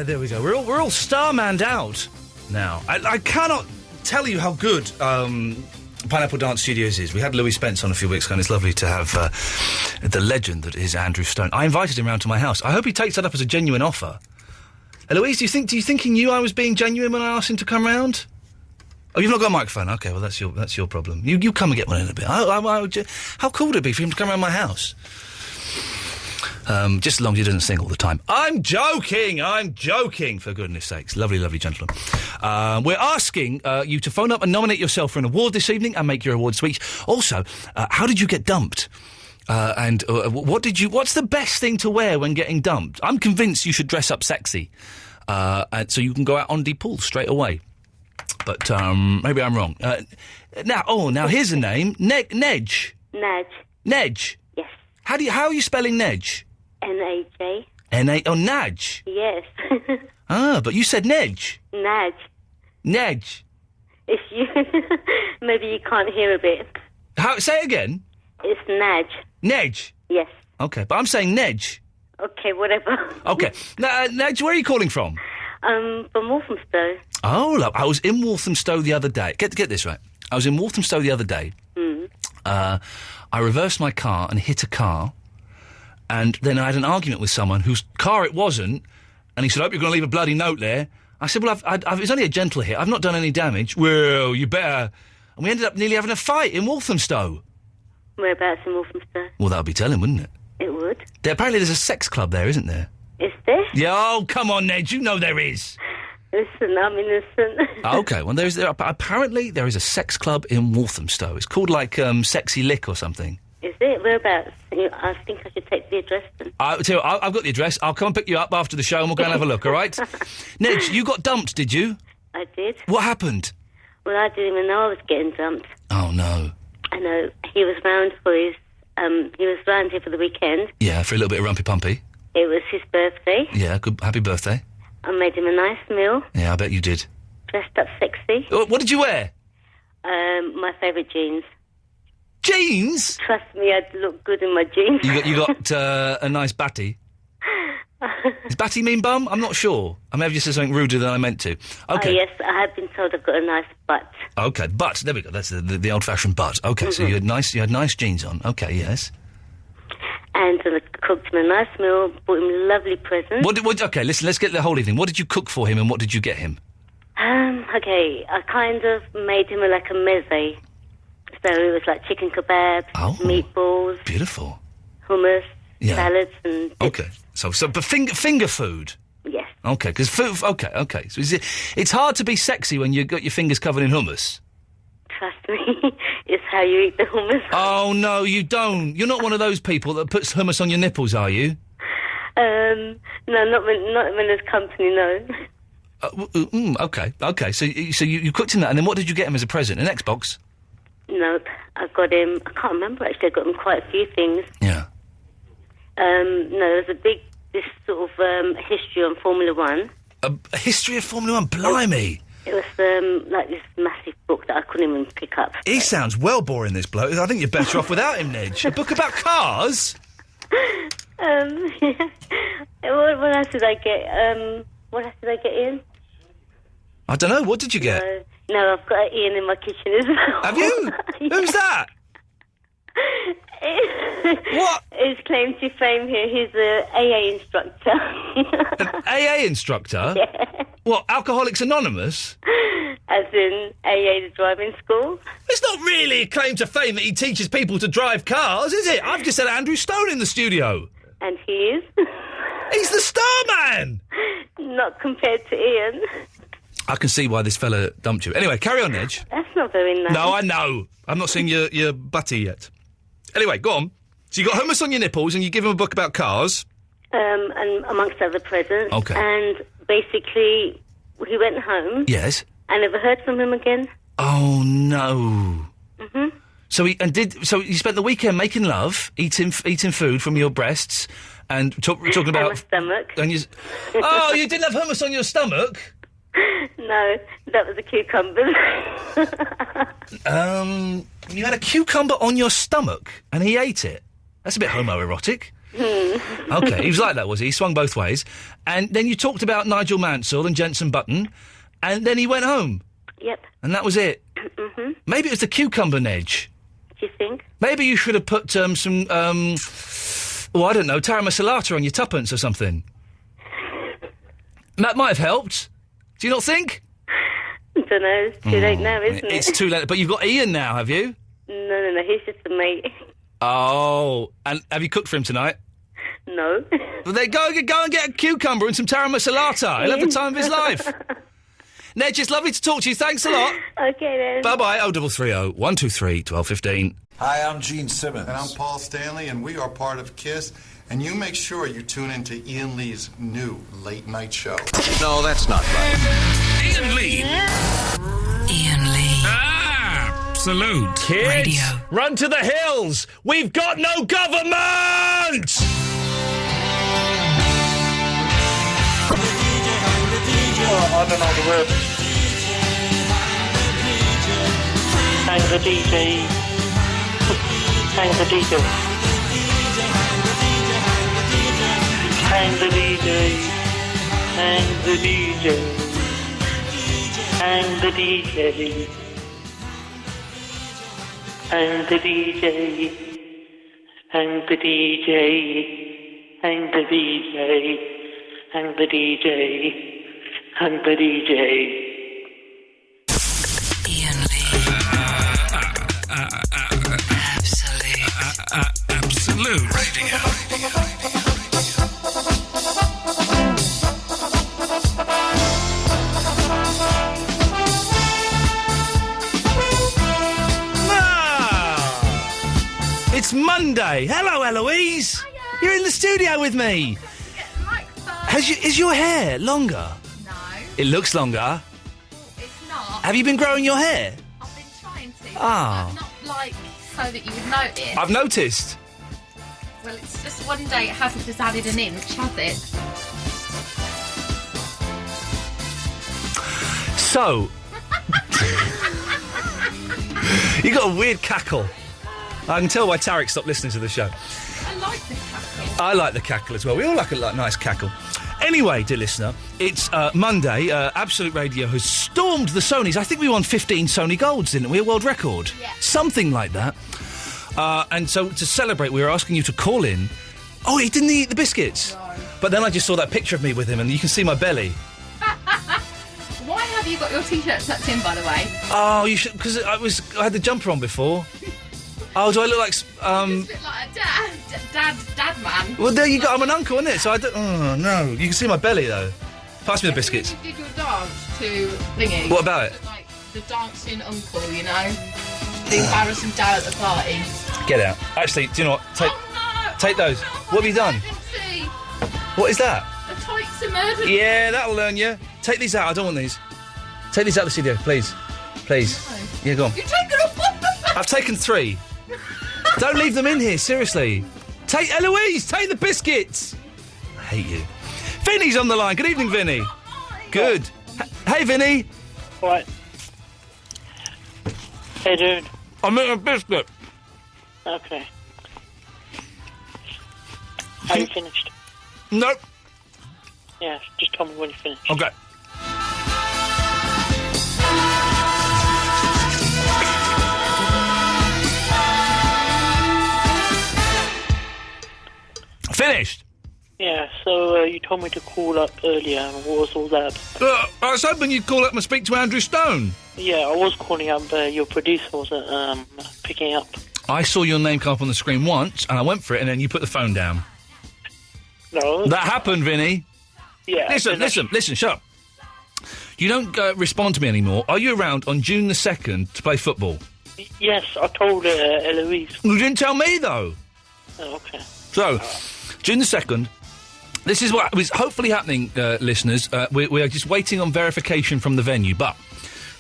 There we go. We're all star-manned out now. I cannot tell you how good Pineapple Dance Studios is. We had Louis Spence on a few weeks ago, and it's lovely to have the legend that is Andrew Stone. I invited him round to my house. I hope he takes that up as a genuine offer. Louise, do you think he knew I was being genuine when I asked him to come round? Oh, you've not got a microphone? Okay, well, that's your problem. You come and get one in a bit. How cool would it be for him to come round my house? Just as long as he doesn't sing all the time. I'm joking, for goodness sakes. Lovely, lovely gentleman. We're asking you to phone up and nominate yourself for an award this evening and make your award speech. Also, how did you get dumped? And what's the best thing to wear when getting dumped? I'm convinced you should dress up sexy, and so you can go out on the pool straight away. But maybe I'm wrong. Now here's a name. Nedge. Nedge. Yes. How are you spelling Nedge? N-A-J. N-A... Oh, Nadge. Yes. But you said Nedge. Nedge. If you... Maybe you can't hear a bit. Say it again. It's Nedge. Nedge? Yes. Okay, but I'm saying Nedge. Okay, whatever. Okay. Now, Nedge, where are you calling from? From Walthamstow. Oh, look, I was in Walthamstow the other day. Get this right. I was in Walthamstow the other day. I reversed my car and hit a car, and then I had an argument with someone whose car it wasn't, and he said, I hope you're going to leave a bloody note there. I said, well, it's only a gentle hit. I've not done any damage. Well, you better... And we ended up nearly having a fight in Walthamstow. Whereabouts in Walthamstow? Well, that would be telling, wouldn't it? It would. Apparently there's a sex club there, isn't there? Is there? Yeah, oh, come on, Ned, you know there is. Listen, I'm innocent. Okay, well, apparently there is a sex club in Walthamstow. It's called, Sexy Lick or something. Is it? Whereabouts? I think I should take the address then. I've got the address. I'll come and pick you up after the show and we'll go and have a look, all right? Ned, you got dumped, did you? I did. What happened? Well, I didn't even know I was getting dumped. Oh, no. I know. He was round for his... he was round here for the weekend. Yeah, for a little bit of rumpy-pumpy. It was his birthday. Yeah, good. Happy birthday. I made him a nice meal. Yeah, I bet you did. Dressed up sexy. What did you wear? My favourite jeans. Jeans? Trust me, I'd look good in my jeans. You got a nice batty. Does batty mean bum? I'm not sure. I may have just said something ruder than I meant to. Okay. Oh, yes, I have been told I've got a nice butt. Okay, butt. There we go. That's the old-fashioned butt. Okay, so you had nice jeans on. Okay, yes. And I cooked him a nice meal, bought him a lovely present. Okay, listen, let's get the whole evening. What did you cook for him and what did you get him? Okay, I kind of made him a meze. So it was like chicken kebabs, meatballs. Beautiful. Hummus, salads and dips. Okay, but finger food? Yes. Okay, because food... Okay. So it's hard to be sexy when you've got your fingers covered in hummus. Trust me is how you eat the hummus. Oh, no, you don't. You're not one of those people that puts hummus on your nipples, are you? No, not when there's company, no. Okay. So you cooked him that, and then what did you get him as a present? An Xbox? Nope. I got him, I can't remember actually, I got him quite a few things. Yeah. No, there's this sort of history on Formula One. A history of Formula One? Blimey! It was like this massive book that I couldn't even pick up. He sounds well boring, this bloke. I think you're better off without him, Nedge. A book about cars? Yeah. What else did I get, Ian? I don't know. What did you get? No, I've got Ian in my kitchen as well. Have you? Yeah. Who's that? What? His claim to fame here, he's an AA instructor. An AA instructor? Yeah. What, Alcoholics Anonymous? As in AA, the driving school. It's not really a claim to fame that he teaches people to drive cars, is it? I've just had Andrew Stone in the studio. And he is. He's the star man! Not compared to Ian. I can see why this fella dumped you. Anyway, carry on, Nedge. That's not very nice. No, I know. I'm not seeing your butty yet. Anyway, go on. So you got hummus on your nipples and you give him a book about cars. And amongst other presents. Okay. And basically, he went home. Yes. I never heard from him again. Oh, no. Mm-hmm. So you spent the weekend making love, eating food from your breasts, and talking about... my stomach. And oh, you didn't have hummus on your stomach? No, that was a cucumber. You had a cucumber on your stomach, and he ate it? That's a bit homoerotic. Okay, he was like that, was he? He swung both ways. And then you talked about Nigel Mansell and Jensen Button, and then he went home. Yep. And that was it. Mm-hmm. Maybe it was the cucumber, Nedge. Do you think? Maybe you should have put some, I don't know, Tara Masalata on your tuppence or something. That might have helped. Do you not think? I don't know. It's too late now, isn't it? It's too late. But you've got Ian now, have you? No. He's just a mate. Oh. And have you cooked for him tonight? No. Well, then go and get a cucumber and some Tara Masalata. He'll have the time of his life. Nedge, it's lovely to talk to you. Thanks a lot. Okay, then. Bye-bye. 0330 123 1215. Hi, I'm Gene Simmons. And I'm Paul Stanley, and we are part of KISS. And you make sure you tune into Iain Lee's new late night show. No, that's not right. Iain Lee. Iain Lee. Absolute. Kids, Radio. run to the hills. We've got no government! I don't know the word. Hang the DJ. Hang the DJ. Hang the DJ. Hang the DJ. Hang the DJ. Hang the DJ. Hang the DJ. Hang the DJ. Hang the DJ. Hang the DJ. Iain Lee. Absolute Radio. It's Monday. Hello, Eloise. Hiya. You're in the studio with me. Is your hair longer? No. It looks longer. It's not. Have you been growing your hair? I've been trying to. Ah. But not like so that you would notice. I've noticed. Well, it's just one day it hasn't just added an inch, has it? So, you got a weird cackle. I can tell why Tarek stopped listening to the show. I like the cackle. I like the cackle as well. We all like a nice cackle. Anyway, dear listener, it's Monday. Absolute Radio has stormed the Sonys. I think we won 15 Sony Golds, didn't we? A world record? Yeah. Something like that. And so to celebrate, we were asking you to call in. Oh, he didn't eat the biscuits. No. But then I just saw that picture of me with him, and you can see my belly. Why have you got your t-shirt tucked in, by the way? Oh, you should, because I had the jumper on before. Oh, do I look like... It's a bit like a dad man. Well, there you go. I'm an uncle, isn't it? So I don't... Oh, no. You can see my belly, though. Pass me the biscuits. You did your dance to thingy. What about it? Like the dancing uncle, you know? the embarrassing dad at the party. Get out. Actually, do you know what? Take those. What have you done? What is that? A Twix emergency. Yeah, that'll learn you. Take these out. I don't want these. Take these out of the studio, please. Please. No. Yeah, go on. You've taken them. I've taken 3. Don't leave them in here, seriously. Take Eloise, take the biscuits. I hate you. Vinny's on the line. Good evening, Vinny. Good. Hey, Vinny. What? Hey, dude. I'm eating a biscuit. Okay. Are you finished? Nope. Yeah, just tell me when you're finished. Okay. Finished? Yeah, so you told me to call up earlier, and what was all that about? I was hoping you'd call up and speak to Andrew Stone. Yeah, I was calling up, but your producer wasn't picking up. I saw your name come up on the screen once, and I went for it, and then you put the phone down. No. That happened, Vinny. Yeah. Listen, shut up. You don't respond to me anymore. Are you around on June the 2nd to play football? Yes, I told Eloise. You didn't tell me, though. Oh, okay. So, June the 2nd, this is what is hopefully happening, listeners. We are just waiting on verification from the venue, but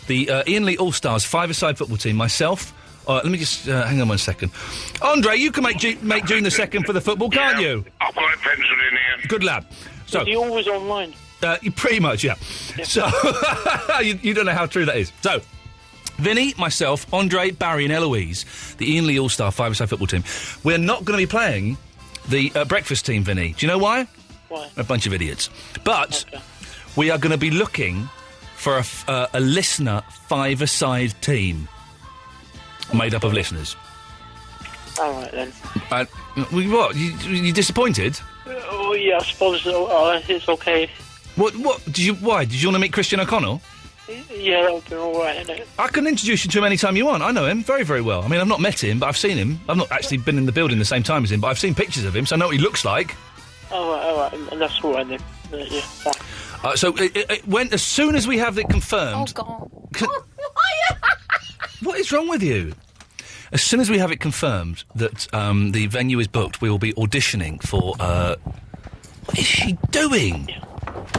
the Iain Lee All-Stars 5-a-side football team, myself... let me just hang on 1 second. Andre, you can make June the 2nd for the football, can't you? I've got it penciled in here. Good lad. So, is he always online? Pretty much, yeah. So, you don't know how true that is. So, Vinny, myself, Andre, Barry and Eloise, the Iain Lee All-Star 5-a-side football team, we're not going to be playing the breakfast team, Vinny. Do you know why? Why? A bunch of idiots. But we are going to be looking for a listener 5-a-side team. Made up of listeners. All right, then. What? You disappointed? Oh, yeah, I suppose it's okay. What? Why? Did you want to meet Christian O'Connell? Yeah, that would be all right, innit? I can introduce you to him any time you want. I know him very, very well. I mean, I've not met him, but I've seen him. I've not actually been in the building the same time as him, but I've seen pictures of him, so I know what he looks like. All right, and that's all right, then. Yeah, fine. So, as soon as we have it confirmed... Oh, God. What is wrong with you? As soon as we have it confirmed that the venue is booked, we will be auditioning for... What is she doing?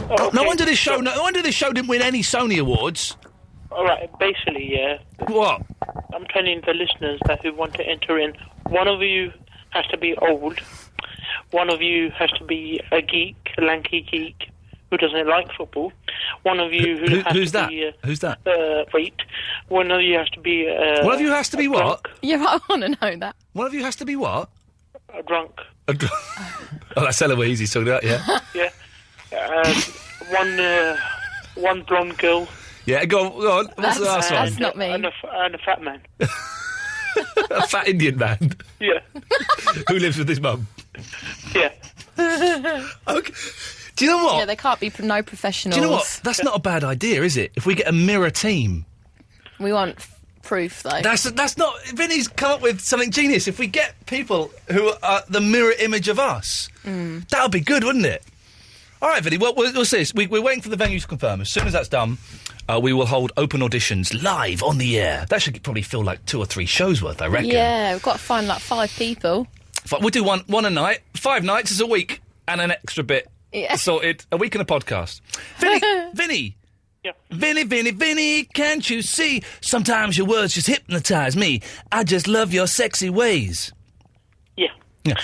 Oh, okay. No wonder this show didn't win any Sony Awards. All right, basically, yeah. What? I'm telling the listeners that who want to enter in, one of you has to be old, one of you has to be a geek, a lanky geek, who doesn't like football. One of you who's that? Who's that? Wait. One of you has to be... one of you has to be what? Yeah, I want to know that. One of you has to be what? A drunk. Oh, that's Eloise he's talking about, yeah. Yeah. One blonde girl. Yeah, go on. What's the last one? That's not me. And a fat man. A fat Indian man? Yeah. Who lives with his mum? Yeah. Okay. Do you know what? Yeah, there can't be no professionals. Do you know what? That's not a bad idea, is it? If we get a mirror team. We want proof, though. That's not... Vinny's come up with something genius. If we get people who are the mirror image of us, that would be good, wouldn't it? All right, Vinny, well, we'll see. We're waiting for the venue to confirm. As soon as that's done, we will hold open auditions live on the air. That should probably feel like 2 or 3 shows worth, I reckon. Yeah, we've got to find like 5 people. We'll do one a night. 5 nights is a week and an extra bit. Yeah. Sorted. A week and a podcast. Vinny! Yeah. Vinny, can't you see? Sometimes your words just hypnotise me. I just love your sexy ways. Yeah. Yeah.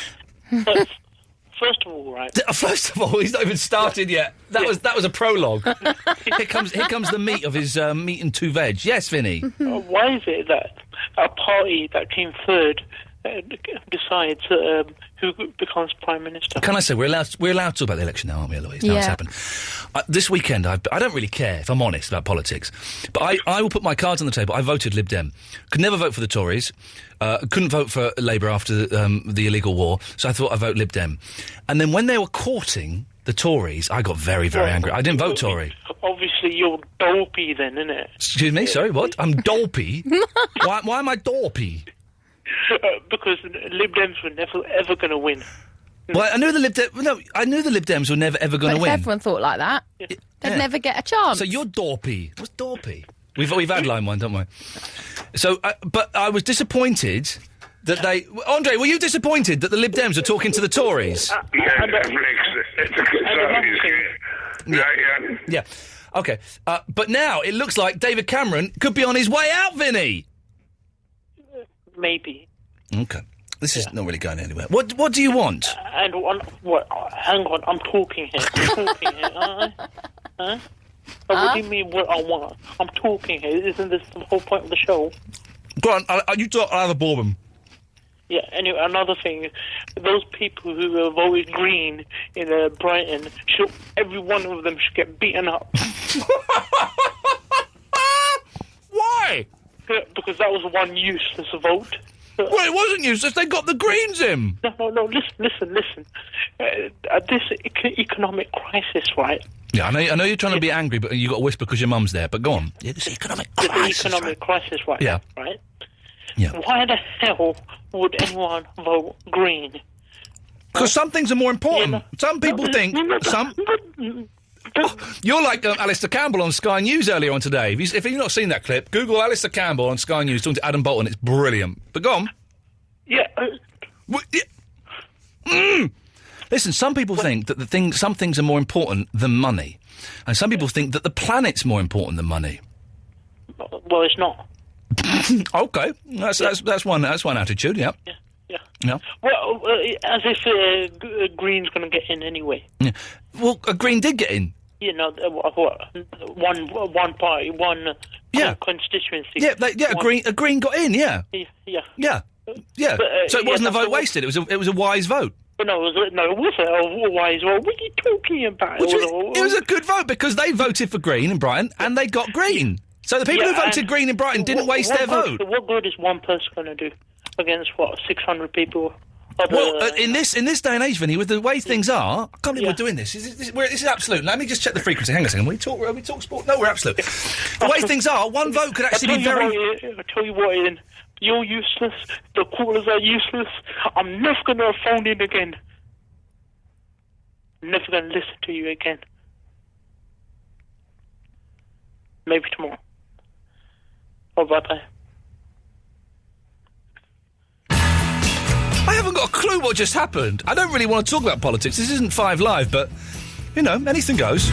First of all, right. First of all, he's not even started yet. That was a prologue. Here comes the meat of his meat and 2 veg. Yes, Vinny. Why is it that a party that came third decides who becomes Prime Minister? Can I say, we're allowed to talk about the election now, aren't we, Eloise? Now it's happened. This weekend, I don't really care, if I'm honest, about politics. But I will put my cards on the table. I voted Lib Dem. Could never vote for the Tories. Couldn't vote for Labour after the illegal war. So I thought I'd vote Lib Dem. And then when they were courting the Tories, I got very, very angry. I didn't vote Tory. Obviously, you're dopey then, innit? Excuse me? Sorry, what? I'm dopey? Why am I dopey? Because Lib Dems were never ever going to win. Well, I knew the Lib Dems were never ever going to win. If everyone thought like that, they'd never get a chance. So you're dorpy. What's dorpy? We've had line 1, don't we? So, but I was disappointed that they... Andre, were you disappointed that the Lib Dems are talking to the Tories? Yeah. Okay. But now it looks like David Cameron could be on his way out, Vinny. Maybe. Okay. This is not really going anywhere. What do you want? Hang on, I'm talking here. Huh? What do you mean what I want? I'm talking here. Isn't this the whole point of the show? Go on, you talk, I'll have a bourbon. Yeah, anyway, another thing, those people who voted Green in Brighton, every one of them should get beaten up. Why? Yeah, because that was one useless vote. Well, it wasn't useless, they got the Greens in. No, listen. This economic crisis, right? Yeah, I know you're trying to be angry, but you got to whisper because your mum's there, but go on. Yeah, this economic crisis. The economic crisis, right? Yeah. Right? Yeah. Why the hell would anyone vote Green? Because some things are more important. Yeah, some people think... You're like Alistair Campbell on Sky News earlier on today. If you've not seen that clip, Google Alistair Campbell on Sky News talking to Adam Bolton. It's brilliant. But go on. Yeah. Listen, some people think that some things are more important than money. And some people think that the planet's more important than money. Well, it's not. Okay. That's one attitude, yeah. Yeah. Well, as if Green's going to get in anyway. Yeah. Well, Green did get in. You know, one party, one constituency. Yeah, Green got in, yeah. Yeah. But, so it wasn't a vote wasted, it was a wise vote. No, it wasn't a wise vote. What are you talking about? It was a good vote because they voted for Green in Brighton and they got Green. So the people who voted Green in Brighton didn't waste their vote. What good is one person going to do against, 600 people? In this day and age, Vinny, with the way things are, I can't believe we're doing this. This is absolute. Let me just check the frequency. Hang on a second. We talk sport? No, we're absolute. The way things are, one vote could actually be very... I'll tell you what, Ian. You're useless. The callers are useless. I'm never going to phone in again. I'm never going to listen to you again. Maybe tomorrow. Or bye-bye. I haven't got a clue what just happened. I don't really want to talk about politics. This isn't 5 Live, but, you know, anything goes.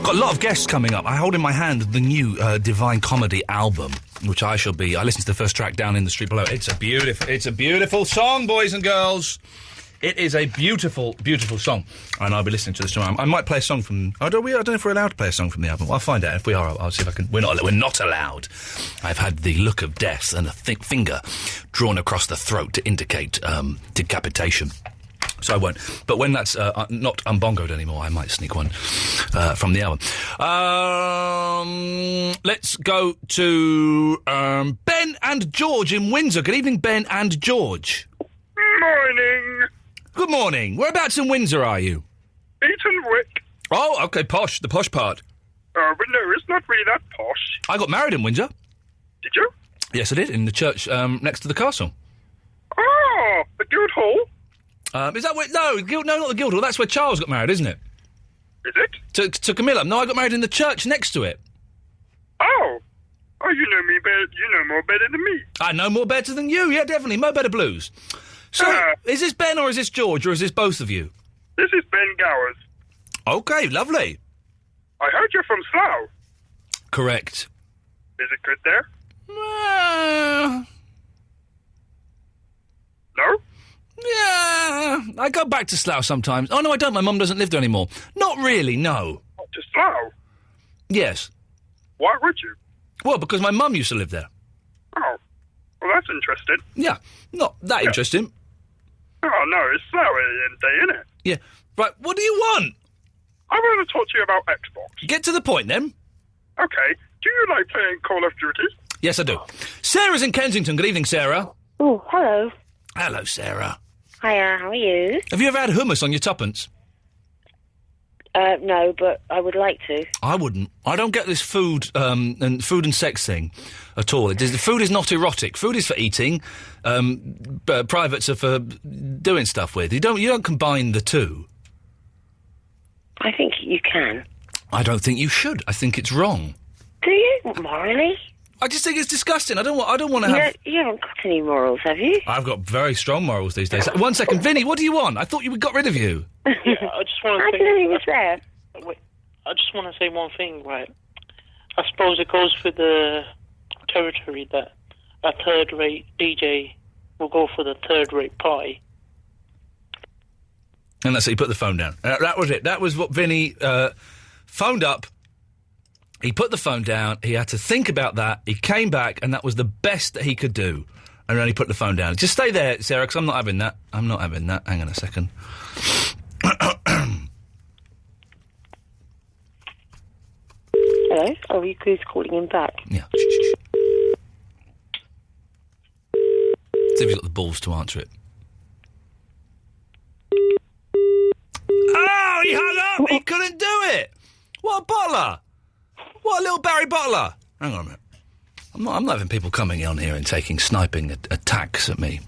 Got a lot of guests coming up. I hold in my hand the new Divine Comedy album, which I listened to the first track, Down in the Street Below. It's a beautiful song, boys and girls. It is a beautiful, beautiful song. And I'll be listening to this tomorrow. I might play a song from... I don't know if we're allowed to play a song from the album. I'll find out. If we are, I'll see if I can... We're not allowed. I've had the look of death and a thick finger drawn across the throat to indicate decapitation. So I won't. But when that's not unbongoed anymore, I might sneak one from the album. Let's go to Ben and George in Windsor. Good evening, Ben and George. Morning. Good morning. Whereabouts in Windsor are you? Eatonwick. Oh, okay, posh. The posh part. But no, it's not really that posh. I got married in Windsor. Did you? Yes, I did, in the church next to the castle. Oh, the Guildhall? Is that where... No, not the Guildhall. That's where Charles got married, isn't it? Is it? To Camilla. No, I got married in the church next to it. Oh, you know me better. You know more better than me. I know more better than you. Yeah, definitely. Mo Better Blues. So, is this Ben or is this George or is this both of you? This is Ben Gowers. Okay, lovely. I heard you're from Slough. Correct. Is it good there? No? Yeah, I go back to Slough sometimes. Oh, no, I don't. My mum doesn't live there anymore. Not really, no. Not to Slough? Yes. Why would you? Well, because my mum used to live there. Oh, well, that's interesting. Yeah, not that interesting. Oh, no, it's Slough day, isn't it? Yeah. Right, what do you want? I want to talk to you about Xbox. Get to the point, then. Okay. Do you like playing Call of Duty? Yes, I do. Sarah's in Kensington. Good evening, Sarah. Oh, hello. Hello, Sarah. Hiya, how are you? Have you ever had hummus on your tuppence? No, but I would like to. I wouldn't. I don't get this food and sex thing at all. The food is not erotic. Food is for eating. Privates are for doing stuff with. You don't combine the two. I think you can. I don't think you should. I think it's wrong. Do you? Morally? I just think it's disgusting. I don't want to have... You haven't got any morals, have you? I've got very strong morals these days. 1 second. Vinny, what do you want? I thought we got rid of you. Yeah, I just want to I didn't know he was there. Wait, I just want to say one thing, right? I suppose it goes with the territory that a third-rate DJ will go for the third-rate party. And that's it. He put the phone down. That was it. That was what Vinny phoned up. He put the phone down. He had to think about that. He came back, and that was the best that he could do. And then he put the phone down. Just stay there, Sarah, because I'm not having that. I'm not having that. Hang on a second. Hello? Oh, who's calling him back? Yeah. See if he's got the balls to answer it. Oh, he hung up! He couldn't do it! What a bottler! What a little Barry Bottler! Hang on a minute. I'm not having people coming on here and taking sniping attacks at me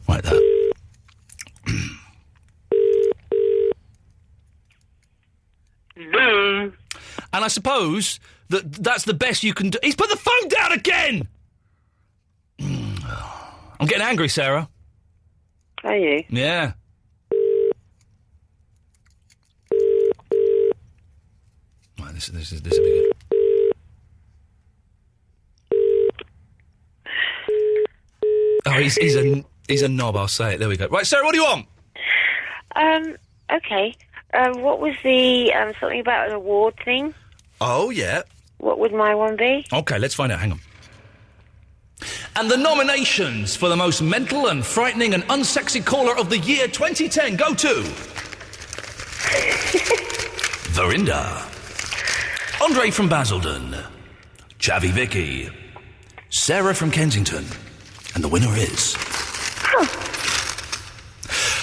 like that. No. And I suppose that's the best you can do. He's put the phone down again! I'm getting angry, Sarah. Are you? Yeah. Right, this will be good. Oh, he's a knob, I'll say it. There we go. Right, Sarah, what do you want? Okay. What was the, something about an award thing? Oh, yeah. What would my one be? OK, let's find out. Hang on. And the nominations for the most mental and frightening and unsexy caller of the year 2010 go to... Verinda. Andre from Basildon. Chavi Vicky. Sarah from Kensington. And the winner is...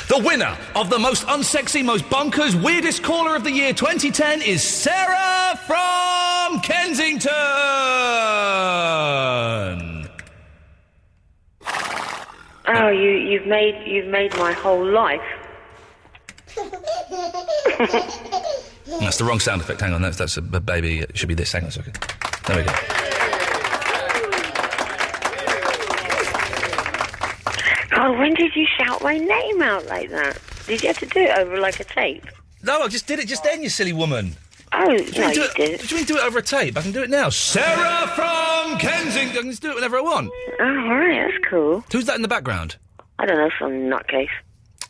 The winner of the most unsexy, most bonkers, weirdest caller of the year 2010 is Sarah from Kensington! Oh, you've made my whole life. That's the wrong sound effect. Hang on, that's a baby. It should be this. Hang on a second. There we go. Oh, when did you shout my name out like that? Did you have to do it over like a tape? No, I just did it just then, you silly woman. Oh, no, you did. What do you mean do it over a tape? I can do it now. Sarah from Kensington. I can just do it whenever I want. Oh, all right, that's cool. Who's that in the background? I don't know, some nutcase.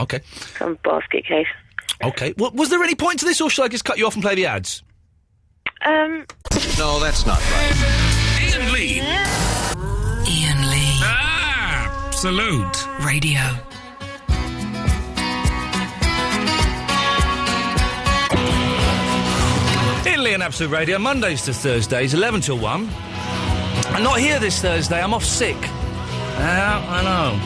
Okay. Some basket case. Okay. Was there any point to this, or shall I just cut you off and play the ads? No, that's not right. Iain Lee. Iain Lee. Absolute Radio. Iain Lee and Absolute Radio, Mondays to Thursdays, 11 till 1. I'm not here this Thursday, I'm off sick. I know.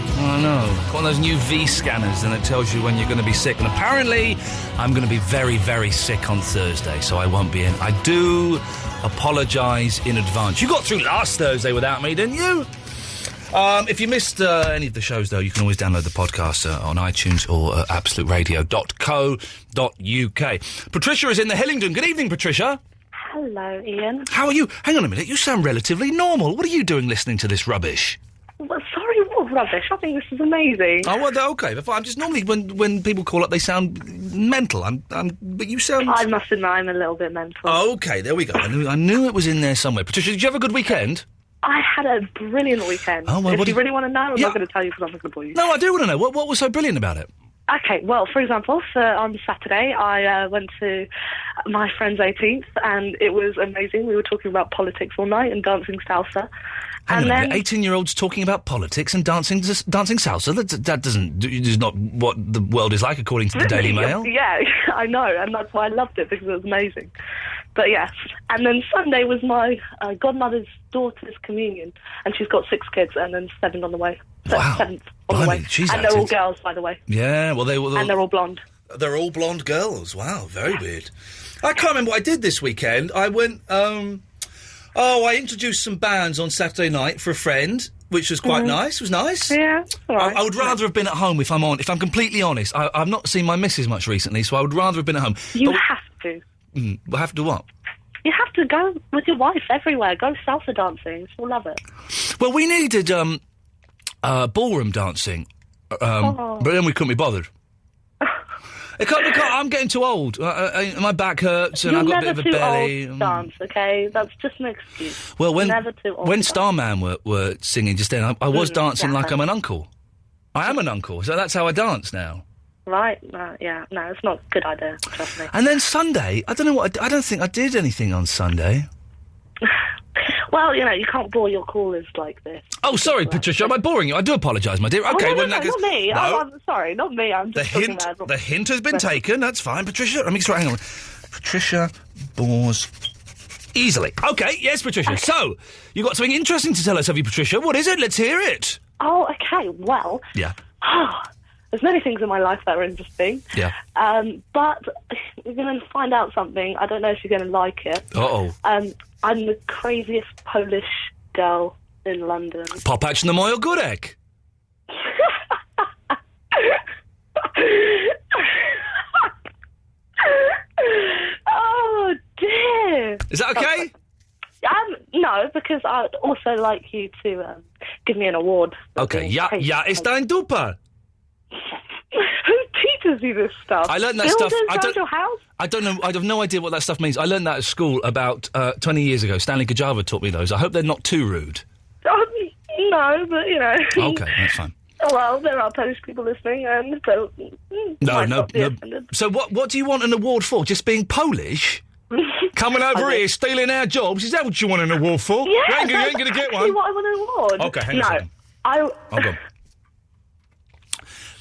Got one of those new V scanners and it tells you when you're going to be sick. And apparently, I'm going to be very, very sick on Thursday, so I won't be in. I do apologise in advance. You got through last Thursday without me, didn't you? If you missed any of the shows, though, you can always download the podcast on iTunes or absoluteradio.co.uk. Patricia is in the Hillingdon. Good evening, Patricia. Hello, Ian. How are you? Hang on a minute. You sound relatively normal. What are you doing listening to this rubbish? Well, sorry, what rubbish? I think this is amazing. Oh, well, okay. But I'm just normally when people call up, they sound mental. But you sound. I must admit, I'm a little bit mental. Oh, okay, there we go. I knew it was in there somewhere. Patricia, did you have a good weekend? I had a brilliant weekend. Oh, well, if you really want to know, I'm not going to tell you because I'm not going to bore you. No, I do want to know. What was so brilliant about it? Okay, well, for example, on Saturday, I went to my friend's 18th, and it was amazing. We were talking about politics all night and dancing salsa. Hang on a minute, 18-year-olds talking about politics and dancing salsa? That is not what the world is like, according to the Daily Mail. Yeah, I know, and that's why I loved it, because it was amazing. But yes, and then Sunday was my godmother's daughter's communion, and she's got 6 kids, and then 7 on the way. Wow. 7th on the way. She's and they're all girls, by the way. Yeah, well, and they're all blonde. They're all blonde girls. Wow, very weird. I can't remember what I did this weekend. I went, I introduced some bands on Saturday night for a friend, which was quite nice. It was nice. Yeah, all right. I would rather have been at home if I'm completely honest. I've not seen my missus much recently, so I would rather have been at home. You have to. Have to what? You have to go with your wife everywhere. Go salsa dancing. She'll love it. Well, we needed ballroom dancing, but then we couldn't be bothered. I'm getting too old. My back hurts and I've got a bit of a belly. Old to dance, okay? That's just an excuse. Well, when never too old when Starman were singing just then, I was dancing like I'm an uncle. I am an uncle, so that's how I dance now. Right? Yeah. No, it's not a good idea. Trust me. And then Sunday, I don't know what. I don't think I did anything on Sunday. Well, you can't bore your callers like this. Oh, sorry, Patricia, am I boring you? I do apologise, my dear. Okay, no, not me. No. I'm sorry, not me. I'm just the hint has been taken. That's fine, Patricia. Let me just hang on. Patricia bores easily. Okay, yes, Patricia. Okay. So you got something interesting to tell us, have you, Patricia? What is it? Let's hear it. Oh, okay. Well, yeah. There's many things in my life that are interesting. Yeah. But you're going to find out something. I don't know if you're going to like it. Uh-oh. I'm the craziest Polish girl in London. Popatrz na moją górek. Oh, dear. Is that okay? No, because I'd also like you to give me an award. Okay, ja ist ein Duper. Who teaches you this stuff? I learned that stuff. Your house? I don't know. I have no idea what that stuff means. I learned that at school about 20 years ago. Stanley Kajava taught me those. I hope they're not too rude. No, but Okay, that's fine. Well, there are Polish people listening, and so no. So what do you want an award for? Just being Polish? Coming over here, stealing our jobs? Is that what you want an award for? Yeah, you ain't going to get one. What I want an award. Okay, hang on a second. Hold on.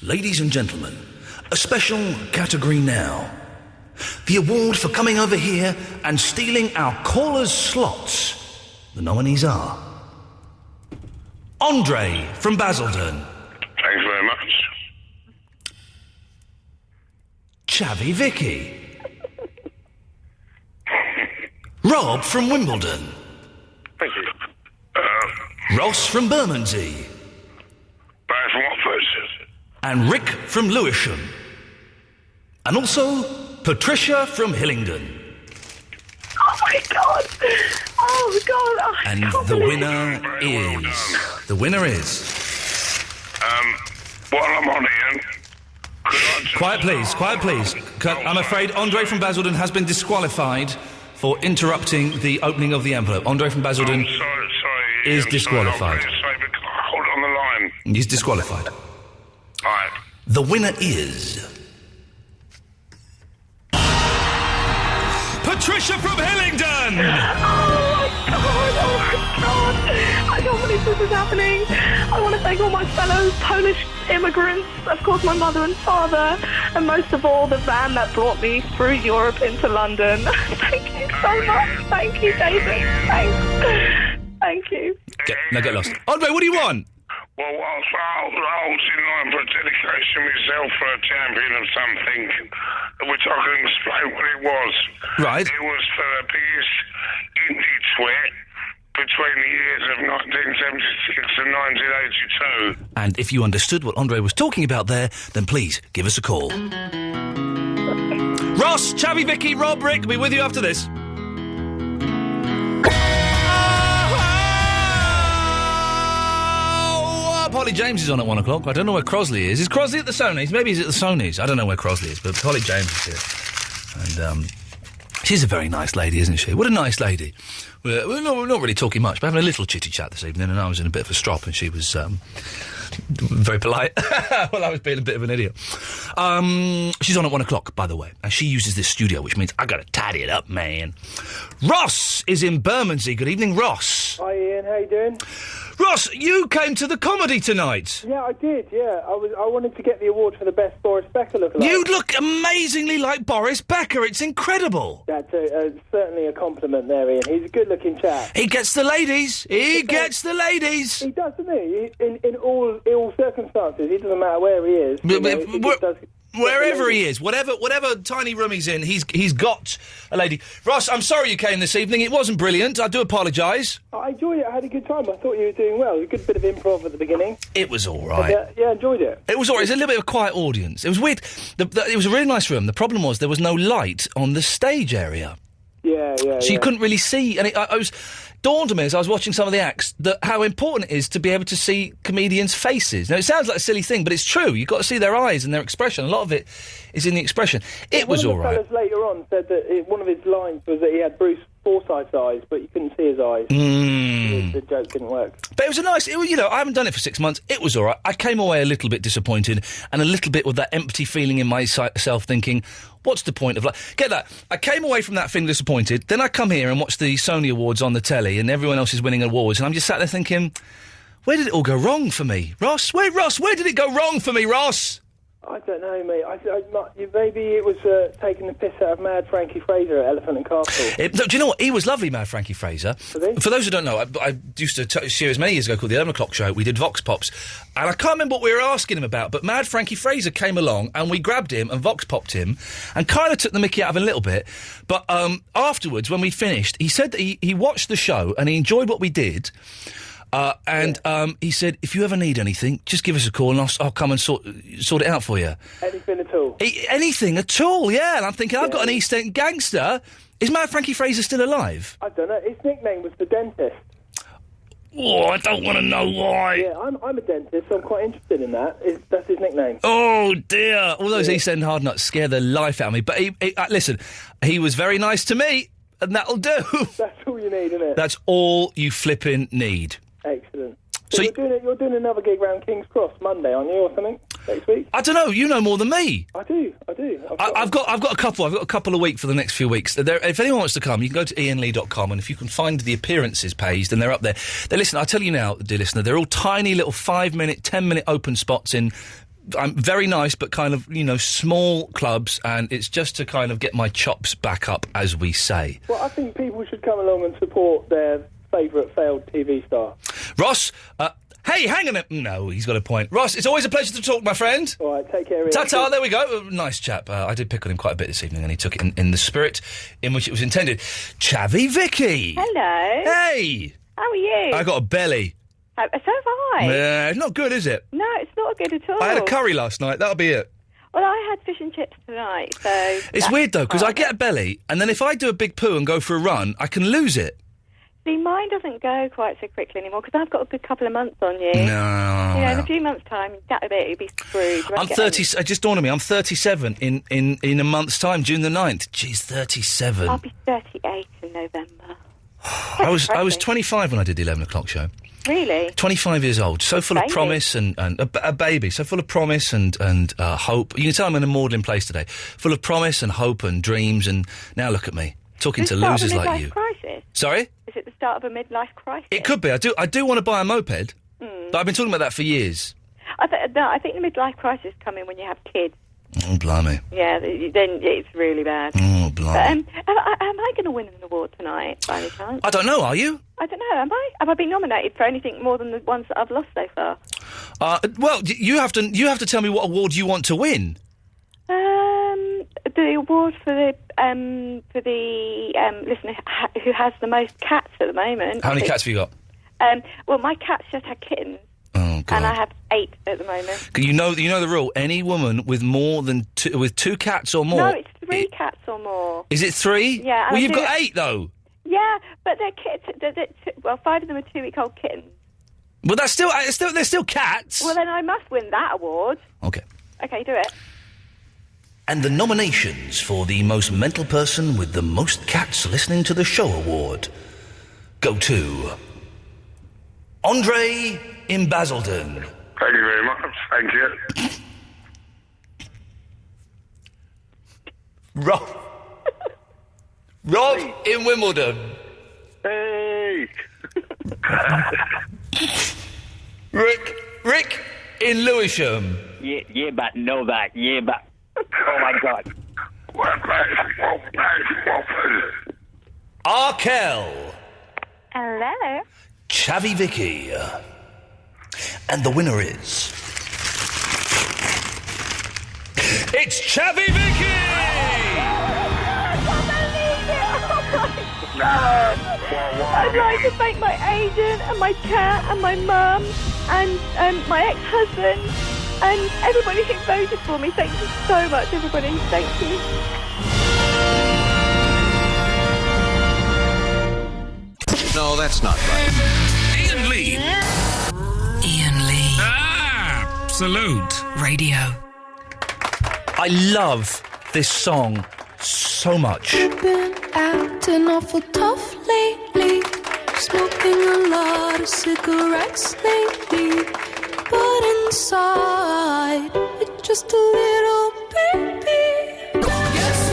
Ladies and gentlemen, a special category now. The award for coming over here and stealing our callers' slots. The nominees are Andre from Basildon. Thanks very much. Chavy Vicky. Rob from Wimbledon. Thank you. Ross from Bermondsey. Barry from Watford. And Rick from Lewisham. And also Patricia from Hillingdon. Oh, my God. Oh, God. And the winner is... The winner is... While I'm on, Ian... Quiet, please. I'm afraid Andre from Basildon has been disqualified for interrupting the opening of the envelope. Andre from Basildon is disqualified. Hold on the line. He's disqualified. All right. The winner is... Patricia from Hillingdon! Oh, my God. I can't believe this is happening. I want to thank all my fellow Polish immigrants, of course my mother and father, and most of all the van that brought me through Europe into London. Thank you so much. Thank you, David. Thank you. Get lost. Andre, what do you want? Well, whilst I was in line for a dedication myself for a champion of something, which I can explain what it was. Right. It was for the biggest indie tweet between the years of 1976 and 1982. And if you understood what Andre was talking about there, then please give us a call. Ross, Chavy, Vicky, Rob, Rick, we'll be with you after this. Holly James is on at 1 o'clock. I don't know where Crosley is. Is Crosley at the Sonys? Maybe he's at the Sonys. I don't know where Crosley is, but Holly James is here. And she's a very nice lady, isn't she? What a nice lady. We're not really talking much, but having a little chitty chat this evening, and I was in a bit of a strop, and she was very polite. Well, I was being a bit of an idiot. She's on at 1 o'clock, by the way, and she uses this studio, which means I got to tidy it up, man. Ross is in Bermondsey. Good evening, Ross. Hi, Ian. How you doing? Ross, you came to the comedy tonight. Yeah, I did, yeah. I wanted to get the award for the best Boris Becker lookalike. You look amazingly like Boris Becker. It's incredible. That's certainly a compliment there, Ian. He's a good-looking chap. He gets the ladies. He gets the ladies. He does, doesn't he? In all circumstances. It doesn't matter where he is. Wherever he is, whatever tiny room he's in, he's got a lady. Ross, I'm sorry you came this evening. It wasn't brilliant. I do apologise. I enjoyed it. I had a good time. I thought you were doing well. A good bit of improv at the beginning. It was all right. Yeah, enjoyed it. It was all right. It was a little bit of a quiet audience. It was weird. It was a really nice room. The problem was there was no light on the stage area. Yeah. So you couldn't really see. And I was dawned on me as I was watching some of the acts that how important it is to be able to see comedians' faces. Now, it sounds like a silly thing, but it's true. You've got to see their eyes and their expression. A lot of it is in the expression. It was all right. One of the fellas later on said that one of his lines was that he had Bruce Forsyth's eyes, but you couldn't see his eyes. The joke didn't work. But it was I haven't done it for 6 months. It was all right. I came away a little bit disappointed and a little bit with that empty feeling in myself thinking, what's the point of life? Get that? I came away from that feeling disappointed. Then I come here and watch the Sony Awards on the telly and everyone else is winning awards and I'm just sat there thinking, where did it all go wrong for me? Ross, where did it go wrong for me, Ross? I don't know, mate. Maybe it was taking the piss out of Mad Frankie Fraser at Elephant and Castle. Do you know what? He was lovely, Mad Frankie Fraser. For those who don't know, I used to series many years ago called The 11 O'Clock Show. We did Vox Pops. And I can't remember what we were asking him about, but Mad Frankie Fraser came along and we grabbed him and Vox Popped him and kind of took the mickey out of him a little bit. But afterwards, when we finished, he said that he watched the show and he enjoyed what we did. He said, if you ever need anything, just give us a call and I'll come and sort it out for you. Anything at all? Anything at all, yeah. And I'm thinking, I've got an East End gangster. Is Mad Frankie Fraser still alive? I don't know. His nickname was The Dentist. Oh, I don't want to know why. Yeah, I'm a dentist, so I'm quite interested in that. That's his nickname. Oh, dear. All those East End hard nuts scare the life out of me. But listen, he was very nice to me, and that'll do. That's all you need, isn't it? That's all you flipping need. Excellent. So you're doing another gig around King's Cross Monday, aren't you, or something, next week? I don't know. You know more than me. I do. I've got a couple. I've got a couple a week for the next few weeks. If anyone wants to come, you can go to iainlee.com, and if you can find the appearances page, then they're up there. Listen, I'll tell you now, dear listener, they're all tiny little 5-minute, 10-minute open spots in very nice but kind of, small clubs, and it's just to kind of get my chops back up, as we say. Well, I think people should come along and support their favourite failed TV star. Ross, hey, hang on a... No, he's got a point. Ross, it's always a pleasure to talk, my friend. All right, take care. Ta-ta, there we go. Nice chap. I did pick on him quite a bit this evening, and he took it in the spirit in which it was intended. Chavvy Vicky. Hello. Hey. How are you? I got a belly. So have I. Yeah, it's not good, is it? No, it's not good at all. I had a curry last night. That'll be it. Well, I had fish and chips tonight, so... It's weird, though, because I get a belly, and then if I do a big poo and go for a run, I can lose it. See, mine doesn't go quite so quickly anymore, because I've got a good couple of months on you. No. In a few months' time, that'll be screwed. I'm 30... It just dawned on me, I'm 37 in a month's time, June the 9th. Jeez, 37. I'll be 38 in November. I was 25 when I did the 11 o'clock show. Really? 25 years old, so full of promise and a baby, so full of promise and hope. You can tell I'm in a maudlin place today. Full of promise and hope and dreams, and now look at me, talking to losers like you. Crisis? Sorry? Is it the start of a midlife crisis? It could be. I do want to buy a moped, but I've been talking about that for years. I think the midlife crisis come in when you have kids. Oh, blimey. Yeah, then it's really bad. Oh, blimey. Am I going to win an award tonight, by any chance? I don't know, are you? I don't know, am I? Have I been nominated for anything more than the ones that I've lost so far? Well, you have to tell me what award you want to win. The award for the listener who has the most cats at the moment. How many cats have you got? Well, my cats just had kittens. Oh, God. And I have 8 at the moment. You know the rule. Any woman with more than with 2 cats or more. No, it's 3 cats or more. Is it 3? Yeah. Well, you've got 8 though. Yeah, but they're kittens. Well, 5 of them are 2-week-old kittens. Well, they're still cats. Well, then I must win that award. Okay. Okay, do it. And the nominations for the most mental person with the most cats listening to the show award go to Andre in Basildon. Thank you very much. Thank you. Rob in Wimbledon. Hey. Rick in Lewisham. Yeah, but no that. Yeah, but. Oh my God. Arkell. Hello. Chavvy Vicky. And the winner is... It's Chappy Vicky! I'd like to thank my agent and my cat and my mum and my ex-husband and everybody who voted for me. Thank you so much, everybody. Thank you. No, that's not right. Iain Lee. Iain Lee. Absolute Radio. I love this song so much. You've been acting awful tough lately, smoking a lot of cigarettes lately, but inside, it's just a little baby. Guess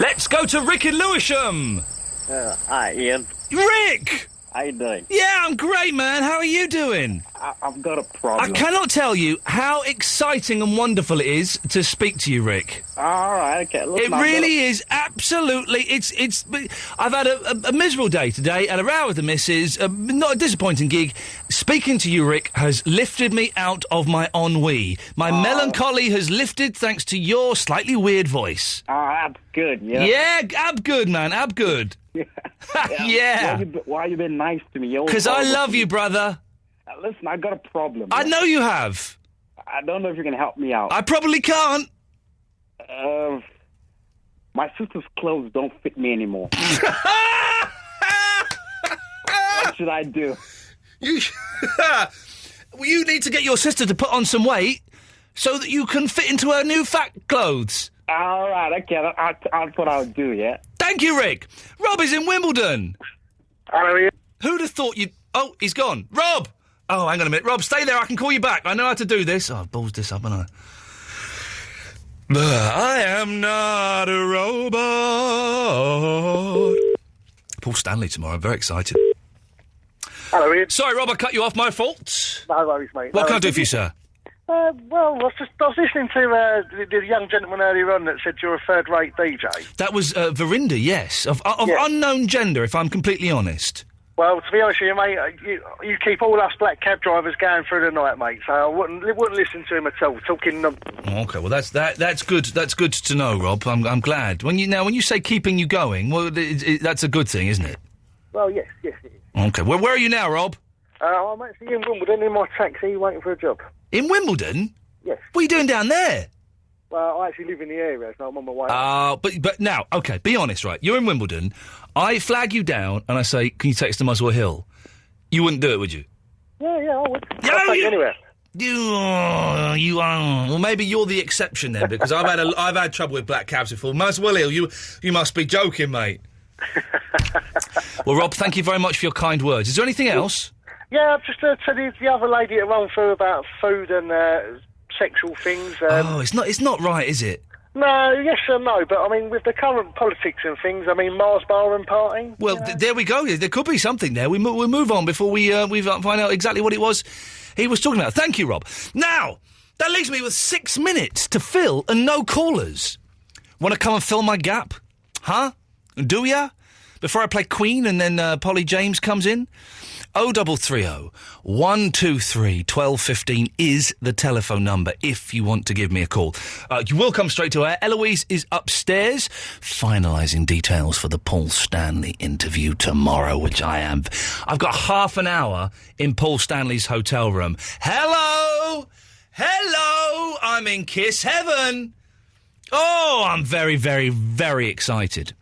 Let's go to Rick in Lewisham. Hi, Ian. Rick! How you doing? Yeah, I'm great, man. How are you doing? I've got a problem. I cannot tell you how exciting and wonderful it is to speak to you, Rick. All right, okay. Listen, It really is absolutely. It's. I've had a miserable day today, and a row with the missus. Not a disappointing gig. Speaking to you, Rick, has lifted me out of my ennui. My melancholy has lifted thanks to your slightly weird voice. That's good, yeah. Yeah, ab good, man, ab good. Yeah. Why you been nice to me? Because I love you, brother. Listen, I got a problem. I know you have. I don't know if you can help me out. I probably can't. My sister's clothes don't fit me anymore. What should I do? You need to get your sister to put on some weight so that you can fit into her new fat clothes. All right, okay, that's what I'll do, yeah? Thank you, Rick. Rob is in Wimbledon. Hello, Ian. Who'd have thought you'd... Oh, he's gone. Rob! Oh, hang on a minute. Rob, stay there. I can call you back. I know how to do this. Oh, I've ballsed this up, haven't I? I am not a robot. Paul Stanley tomorrow. I'm very excited. Hello, Ian. Sorry, Rob, I cut you off. My fault. No worries, mate. What can I do for you, sir? Well, I was listening to the young gentleman earlier on that said you're a third-rate DJ. That was Verinda, yes. Of unknown gender, if I'm completely honest. Well, to be honest with you, mate, you keep all us black cab drivers going through the night, mate. So I wouldn't listen to him at all. Talking. Okay, well that's good. That's good to know, Rob. I'm glad. When you say keeping you going, well, that's a good thing, isn't it? Well, yes, it is. Okay, well, where are you now, Rob? I'm actually in Wimbledon in my taxi, waiting for a job. In Wimbledon? Yes. What are you doing down there? Well, I actually live in the area, so I'm on my way. But now, okay, be honest, right? You're in Wimbledon. I flag you down and I say, can you take us to Muswell Hill? You wouldn't do it, would you? Yeah, I would. I'll take anywhere. You are. Well, maybe you're the exception then, because I've had trouble with black cabs before. Muswell Hill, you must be joking, mate. Well, Rob, thank you very much for your kind words. Is there anything else? Yeah, I've just heard the other lady that ran through about food and sexual things. It's not right, is it? No, yes and no, but I mean, with the current politics and things, I mean, Mars bar and partying. Well, there we go. There could be something there. We'll move on before we find out exactly what it was he was talking about. Thank you, Rob. Now, that leaves me with 6 minutes to fill and no callers. Want to come and fill my gap? Huh? Do ya? Before I play Queen and then Polly James comes in? 0330 123 1215 is the telephone number if you want to give me a call. You will come straight to air. Eloise is upstairs finalising details for the Paul Stanley interview tomorrow, which I am. I've got half an hour in Paul Stanley's hotel room. Hello! I'm in Kiss Heaven! Oh, I'm very, very, very excited.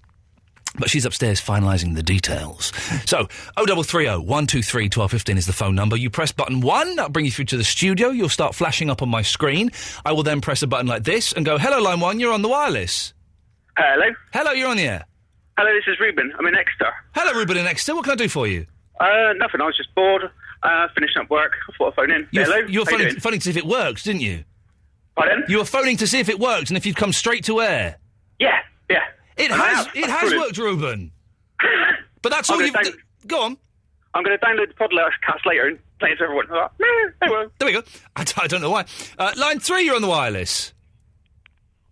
But she's upstairs finalising the details. So, 0330 123 1215 is the phone number. You press button 1, that'll bring you through to the studio. You'll start flashing up on my screen. I will then press a button like this and go, hello, line 1, you're on the wireless. Hello. Hello, you're on the air. Hello, this is Ruben. I'm in Exeter. Hello, Ruben in Exeter. What can I do for you? Nothing. I was just bored, finishing up work. I thought I'd phone in. Hello. You were phoning to see if it worked, didn't you? Pardon? You were phoning to see if it worked and if you'd come straight to air. Yeah. It has worked, Ruben. But that's all you've... Go on. I'm going to download the podcast later and play it to everyone. There we go. I don't know why. Line 3, you're on the wireless.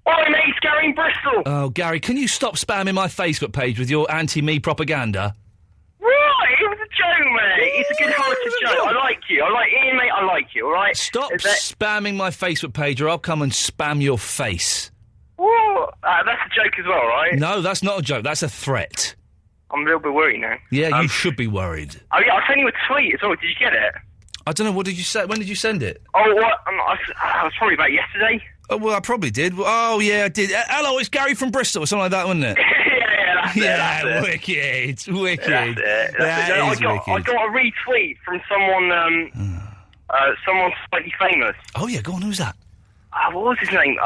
Oi, mate, it's Gary in Bristol. Oh, Gary, can you stop spamming my Facebook page with your anti-me propaganda? Right, it was a joke, mate. It's a good-hearted joke. I like you. I like Ian, mate. I like you, all right? Stop spamming my Facebook page or I'll come and spam your face. What? That's a joke as well, right? No, that's not a joke. That's a threat. I'm a little bit worried now. Yeah, you should be worried. Oh, yeah, I sent you a tweet as well. Did you get it? I don't know. What did you say? When did you send it? Oh, what? I was probably about yesterday. Oh, well, I probably did. Oh, yeah, I did. Hello, it's Gary from Bristol or something like that, wasn't it? That's it. Wicked. Wicked. That's it. I got a retweet from someone slightly famous. Oh, yeah, go on. Who's that? What was his name?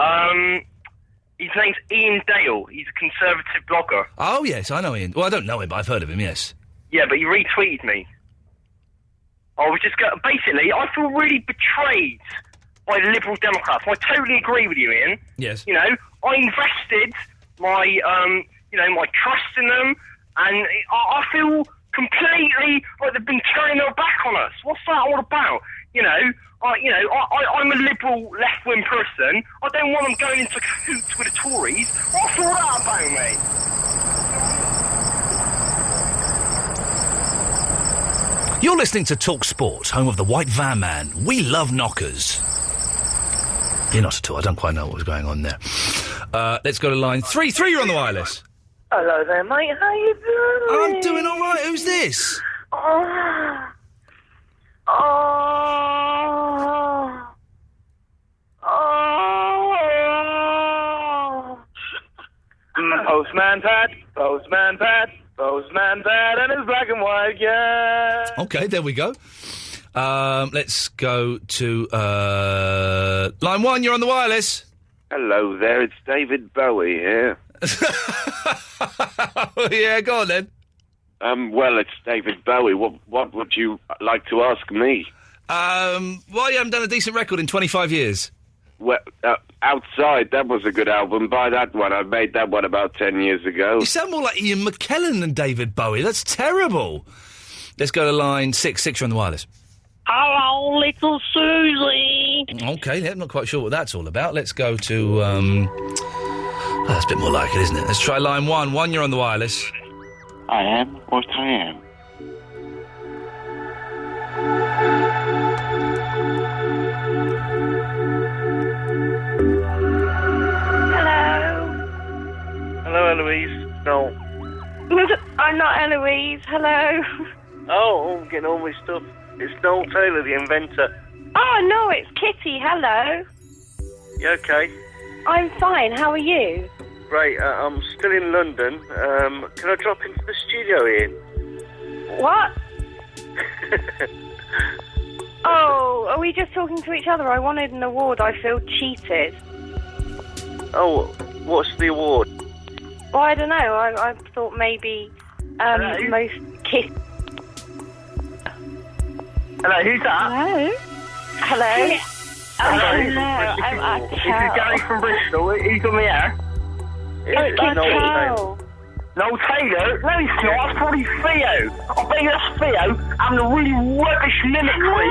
His name's Ian Dale. He's a conservative blogger. Oh, yes, I know Ian. Well, I don't know him, but I've heard of him, yes. Yeah, but he retweeted me. I was just basically, I feel really betrayed by the Liberal Democrats. I totally agree with you, Ian. Yes. You know, I invested my, my trust in them, and I feel completely like they've been turning their back on us. What's that all about? I'm a liberal left-wing person. I don't want them going into cahoots with the Tories. What's all that about, mate? You're listening to Talk Sport, home of the White Van Man. We love knockers. You're not at all. I don't quite know what was going on there. Let's go to line 3. 3, you're on the wireless. Hello there, mate. How you doing? I'm doing all right. Who's this? Postman Pat, and his black and white, yeah. Okay, there we go. Let's go to line 1, you're on the wireless. Hello there, it's David Bowie here. Yeah, go on then. Well, it's David Bowie. What would you like to ask me? Why you haven't done a decent record in 25 years? Well, Outside, that was a good album. Buy that one. I made that one about 10 years ago. You sound more like Ian McKellen than David Bowie. That's terrible. Let's go to line 6. 6, you're on the wireless. Hello, little Susie. Okay, yeah, I'm not quite sure what that's all about. Let's go to, that's a bit more like it, isn't it? Let's try line 1. 1, you're on the wireless. I am what I am. Hello, Eloise. No. I'm not Eloise. Hello. Oh, I'm getting all my stuff. It's Noel Taylor, the inventor. Oh, no, it's Kitty. Hello. You okay? I'm fine. How are you? Right, I'm still in London. Can I drop into the studio, Ian? What? Oh, are we just talking to each other? I wanted an award. I feel cheated. Oh, what's the award? Well, I don't know. I thought maybe most kiss. Hello, who's that? Hello. Hello. Hello. This is Gary from Bristol. Who's on the air? It's Noel Taylor. Noel Taylor? No, it's not. That's probably Theo. I bet that's Theo having a really rubbish mimicry.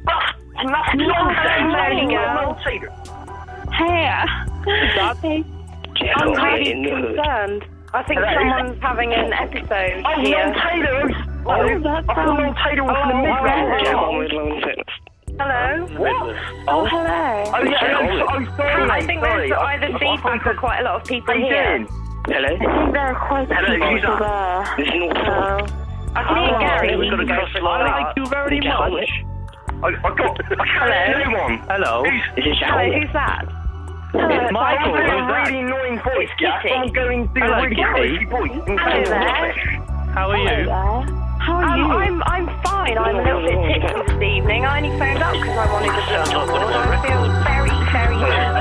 That's nonsense. There you go. Noel Taylor. Hey. I'm really concerned. I think someone's having an episode here. Noel Taylor. I thought Noel Taylor was from the Midlands. Hello? What? Oh, hello. Oh, yeah, I'm sorry. I think there's either feedback or quite a lot of people here. Hello? I think there are quite a few people there. This is I can hear Gary. I like you very much. I can't hear anyone. Hello? Hello, who's that? It's Michael. With a really annoying voice, Jack. I'm going to do a really crazy voice. Hello there. How are you? How are you? I'm fine. I'm a little bit tipsy this evening. I only phoned up because I wanted to do an award. I feel very, very cheated.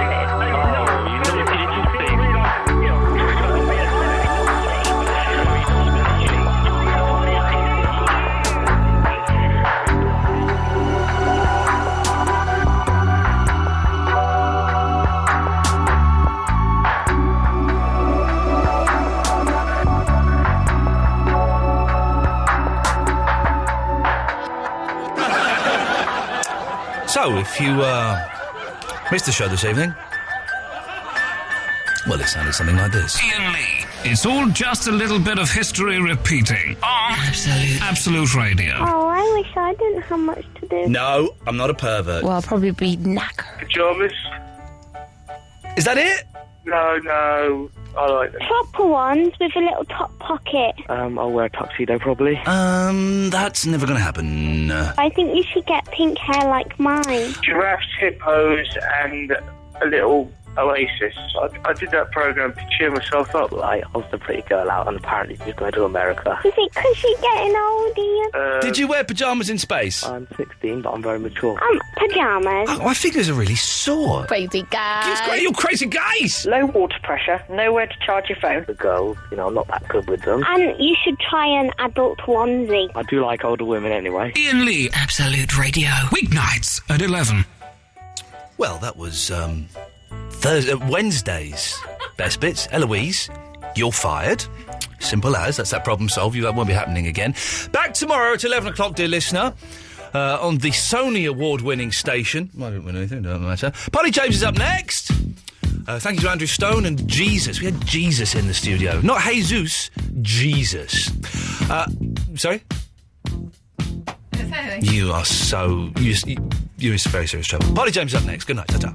So, if you missed the show this evening, well, it sounded something like this. Iain Lee. It's all just a little bit of history repeating on Absolute Radio. Oh, I wish I didn't have much to do. No, I'm not a pervert. Well, I'll probably be knackered. Pyjamas? Is that it? No, I like them. Proper ones with a little top pocket. I'll wear a tuxedo probably. That's never going to happen. I think you should get pink hair like mine. Giraffes, hippos, and a little oasis. I did that programme to cheer myself up. I was the pretty girl out, and apparently she's going to America. Is it because you're getting older? Did you wear pyjamas in space? I'm 16, but I'm very mature. Pyjamas. Oh, my fingers are really sore. Crazy guys. You crazy guys! Low water pressure, nowhere to charge your phone. The girls, I'm not that good with them. And you should try an adult onesie. I do like older women anyway. Iain Lee. Absolute Radio. Weeknights at 11. Well, that was, Wednesday's best bits. Eloise, you're fired. Simple as. That's that problem solved. That won't be happening again. Back tomorrow at 11 o'clock, dear listener, on the Sony award-winning station. I didn't win anything, doesn't matter. Polly James is up next. Thank you to Andrew Stone and Jesus. We had Jesus in the studio. Not Jesus, Jesus. Sorry? You are so... You're in very serious trouble. Polly James is up next. Good night. Ta-ta.